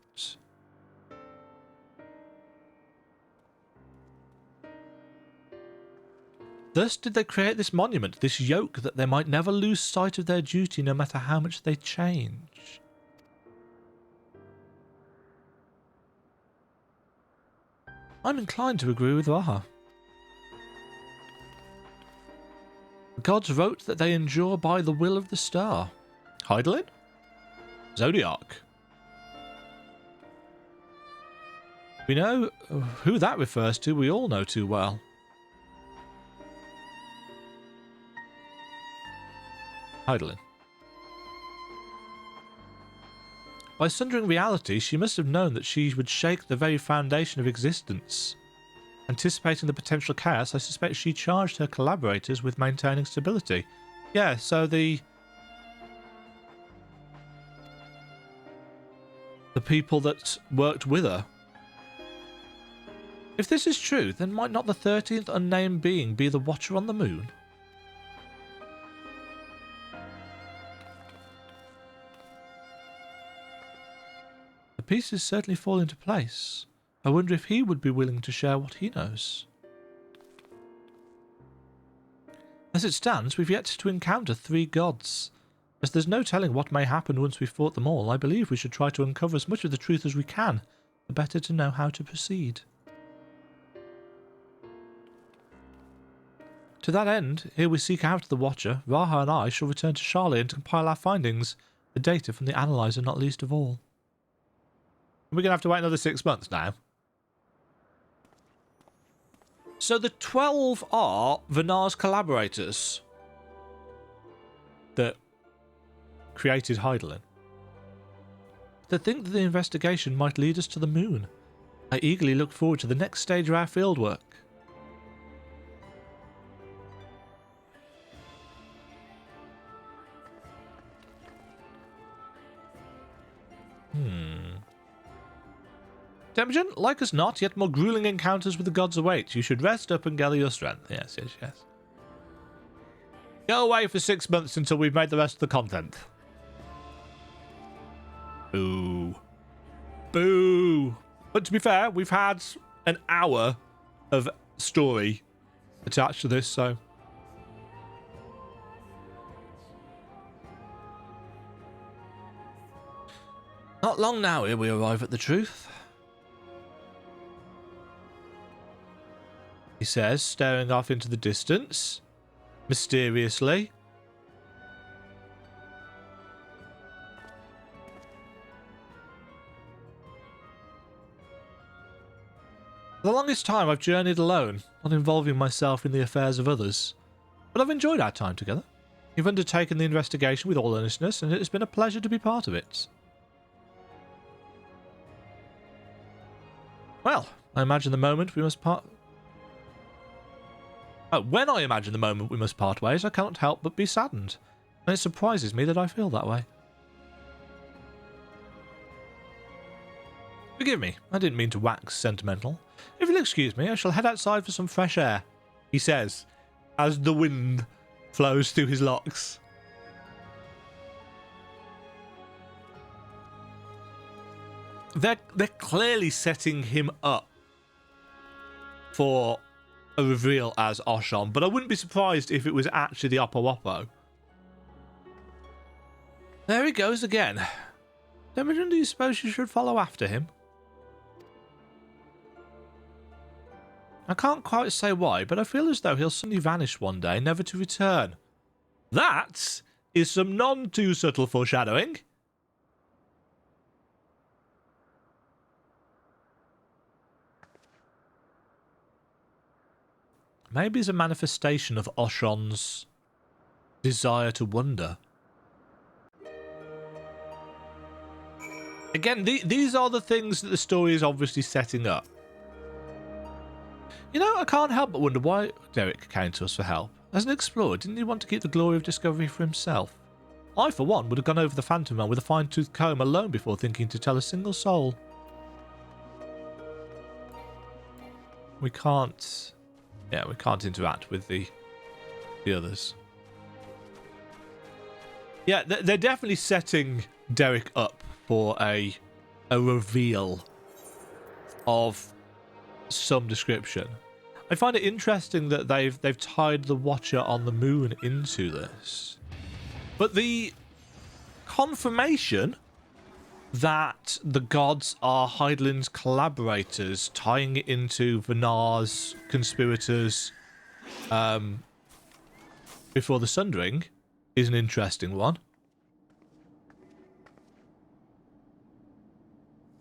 Thus did they create this monument, this yoke, that they might never lose sight of their duty no matter how much they change. I'm inclined to agree with Raha. The gods wrote that they endure by the will of the star. Hydaelyn? Zodiac. We know who that refers to, we all know too well. Hydaelyn. By sundering reality, she must have known that she would shake the very foundation of existence. Anticipating the potential chaos, I suspect she charged her collaborators with maintaining stability. Yeah, so the people that worked with her. If this is true, then might not the 13th unnamed being be the Watcher on the Moon? The pieces certainly fall into place. I wonder if he would be willing to share what he knows. As it stands, we've yet to encounter 3 gods. As there's no telling what may happen once we've fought them all, I believe we should try to uncover as much of the truth as we can, the better to know how to proceed. To that end, here we seek out the Watcher. Raha and I shall return to Charlotte and compile our findings, the data from the analyzer not least of all. We're going to have to wait another 6 months now. So the 12 are Venar's collaborators that created Hydaelyn. To think that the investigation might lead us to the moon. I eagerly look forward to the next stage of our fieldwork. Demajen, like us not, yet more grueling encounters with the gods await. You should rest up and gather your strength. Yes, yes, yes. Go away for 6 months until we've made the rest of the content. Boo. Boo. But to be fair, we've had an hour of story attached to this, so... Not long now ere we arrive at the truth. He says, staring off into the distance, mysteriously. For the longest time I've journeyed alone, not involving myself in the affairs of others. But I've enjoyed our time together. You've undertaken the investigation with all earnestness, and it has been a pleasure to be part of it. Well, I imagine the moment we must part... Oh, when I imagine the moment we must part ways, I cannot help but be saddened, and it surprises me that I feel that way. Forgive me, I didn't mean to wax sentimental. If you'll excuse me, I shall head outside for some fresh air, he says, as the wind flows through his locks. They're clearly setting him up for a reveal as Oshon, but I wouldn't be surprised if it was actually the Oppo Oppo. There he goes again. Demajen, do you suppose you should follow after him? I can't quite say why, but I feel as though he'll suddenly vanish one day, never to return. That is some none too subtle foreshadowing. Maybe it's a manifestation of Oshon's desire to wonder. Again, these are the things that the story is obviously setting up. You know, I can't help but wonder why Derek came to us for help. As an explorer, didn't he want to keep the glory of discovery for himself? I, for one, would have gone over the Phantom Man with a fine-tooth comb alone before thinking to tell a single soul. We can't... Yeah, we can't interact with the others. Yeah, they're definitely setting Derek up for a reveal of some description. I find it interesting that they've tied the Watcher on the moon into this. But the confirmation that the gods are Hydaelyn's collaborators, tying it into Vanar's conspirators before the Sundering, is an interesting one.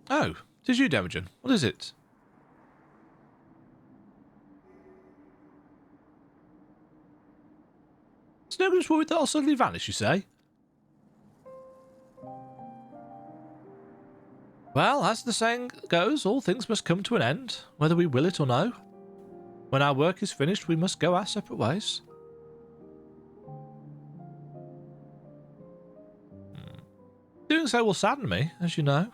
Oh, it is you, Demajen. What is it? Snowgrim's worried that I'll suddenly vanish, you say? Well, as the saying goes, all things must come to an end, whether we will it or no. When our work is finished, we must go our separate ways. Doing so will sadden me, as you know.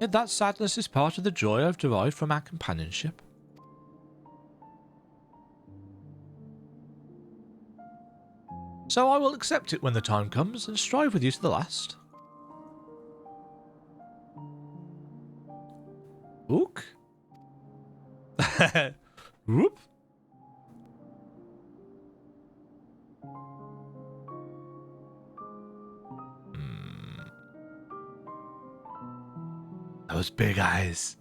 Yet that sadness is part of the joy I've derived from our companionship. So I will accept it when the time comes and strive with you to the last. Ook? Whoop. Those big eyes.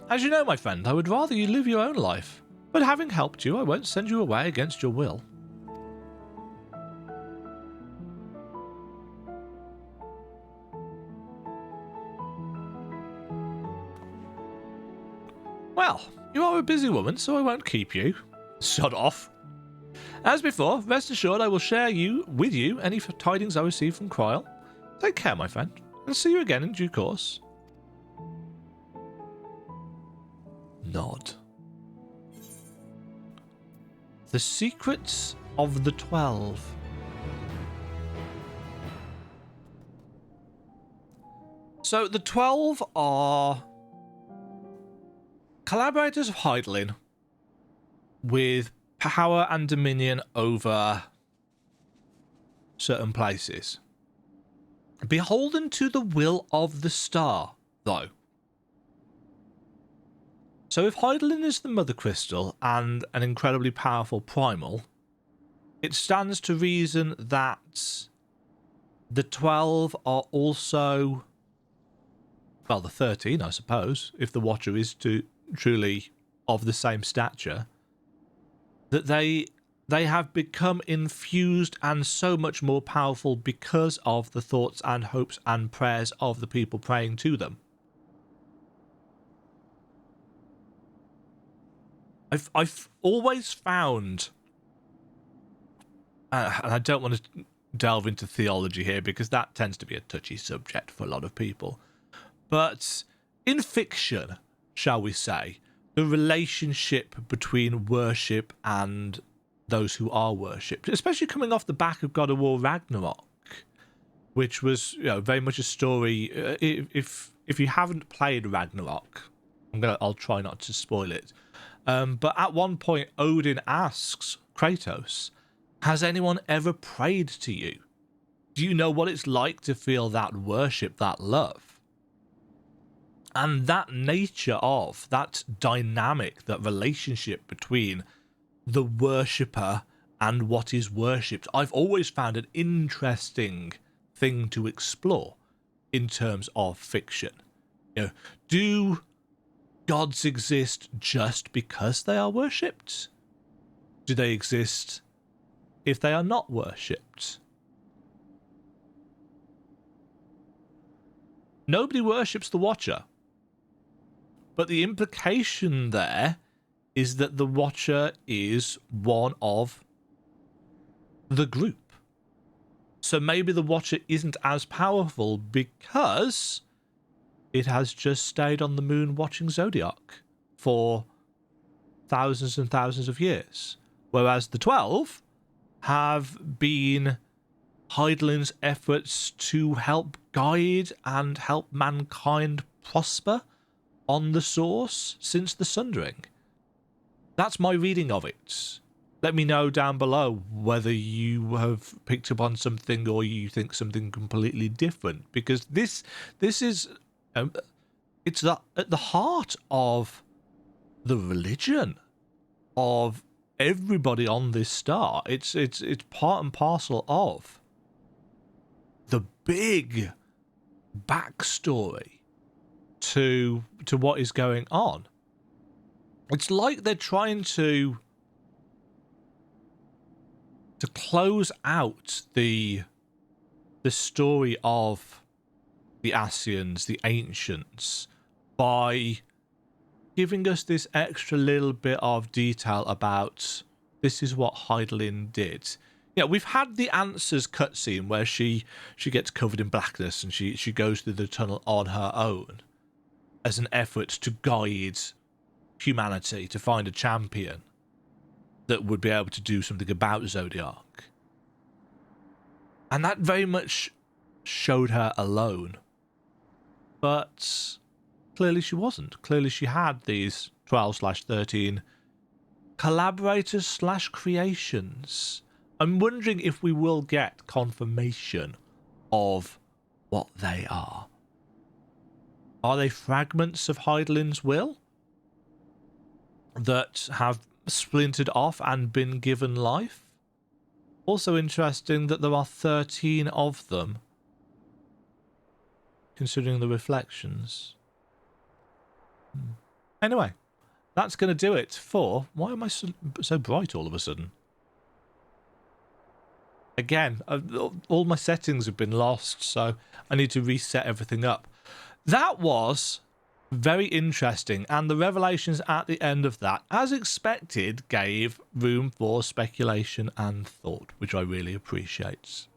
As you know, my friend, I would rather you live your own life. But having helped you, I won't send you away against your will. Well, you are a busy woman, so I won't keep you. Sod off. As before, rest assured I will share with you any tidings I receive from Kryl. Take care, my friend, and see you again in due course. Nod. The Secrets of the 12. So the 12 are collaborators of Hydaelyn with power and dominion over certain places. Beholden to the will of the star, though. So if Hydaelyn is the Mother Crystal and an incredibly powerful primal, it stands to reason that the 12 are also, well, the 13, I suppose, if the Watcher is truly of the same stature, that they have become infused and so much more powerful because of the thoughts and hopes and prayers of the people praying to them. I've always found, and I don't want to delve into theology here because that tends to be a touchy subject for a lot of people, but in fiction, shall we say, the relationship between worship and those who are worshipped, especially coming off the back of God of War Ragnarok, which was, very much a story. If you haven't played Ragnarok, I'll try not to spoil it. But at one point, Odin asks Kratos, "Has anyone ever prayed to you? Do you know what it's like to feel that worship, that love?" And that nature of, that dynamic, that relationship between the worshipper and what is worshipped, I've always found an interesting thing to explore in terms of fiction. Do gods exist just because they are worshipped? Do they exist if they are not worshipped? Nobody worships the Watcher. But the implication there is that the Watcher is one of the group. So maybe the Watcher isn't as powerful because it has just stayed on the moon watching Zodiac for thousands and thousands of years. Whereas the 12 have been Hydaelyn's efforts to help guide and help mankind prosper on the source since the Sundering. That's my reading of it. Let me know down below whether you have picked up on something or you think something completely different, because this is it's at the heart of the religion of everybody on this star. It's part and parcel of the big backstory to what is going on. It's like they're trying to close out the story of the Ascians, the Ancients, by giving us this extra little bit of detail about this is what Hydaelyn did. Yeah, we've had the Answers cutscene where she gets covered in blackness and she goes through the tunnel on her own as an effort to guide humanity to find a champion that would be able to do something about Zodiac. And that very much showed her alone. But clearly she wasn't. Clearly she had these 12/13 collaborators / creations. I'm wondering if we will get confirmation of what they are. Are they fragments of Hydaelyn's will that have splintered off and been given life? Also interesting that there are 13 of them, considering the reflections. Anyway, that's going to do it for... Why am I so bright all of a sudden? Again, all my settings have been lost, so I need to reset everything up. That was very interesting, and the revelations at the end of that, as expected, gave room for speculation and thought, which I really appreciate.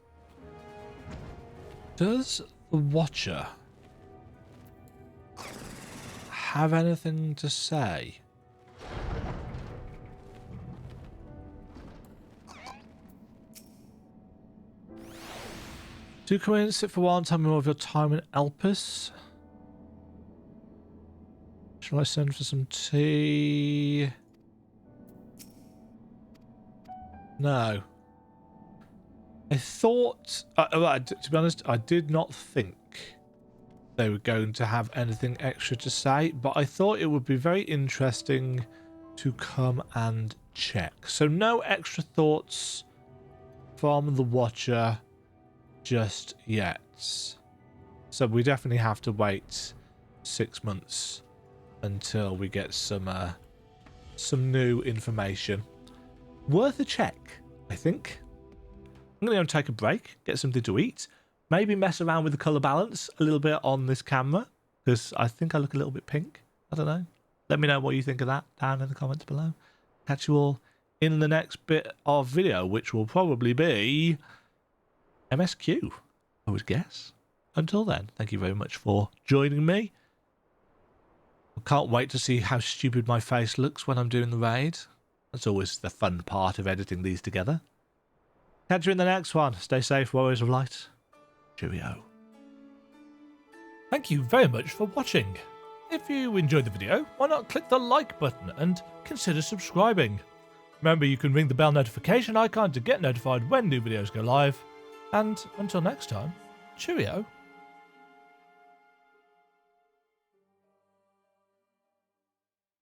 Does the Watcher have anything to say? Do come in, sit for a while and tell me more of your time in Elpis. Shall I send for some tea? No. I thought... to be honest, I did not think they were going to have anything extra to say, but I thought it would be very interesting to come and check. So no extra thoughts from the Watcher just yet. So we definitely have to wait 6 months until we get some new information. Worth a check, I think. I'm going to go and take a break, get something to eat, maybe mess around with the colour balance a little bit on this camera, because I think I look a little bit pink. I don't know. Let me know what you think of that down in the comments below. Catch you all in the next bit of video, which will probably be MSQ, I would guess. Until then, thank you very much for joining me. I can't wait to see how stupid my face looks when I'm doing the raid. That's always the fun part of editing these together. Catch you in the next one. Stay safe, Warriors of Light. Cheerio. Thank you very much for watching. If you enjoyed the video, why not click the like button and consider subscribing. Remember, you can ring the bell notification icon to get notified when new videos go live. And until next time, cheerio.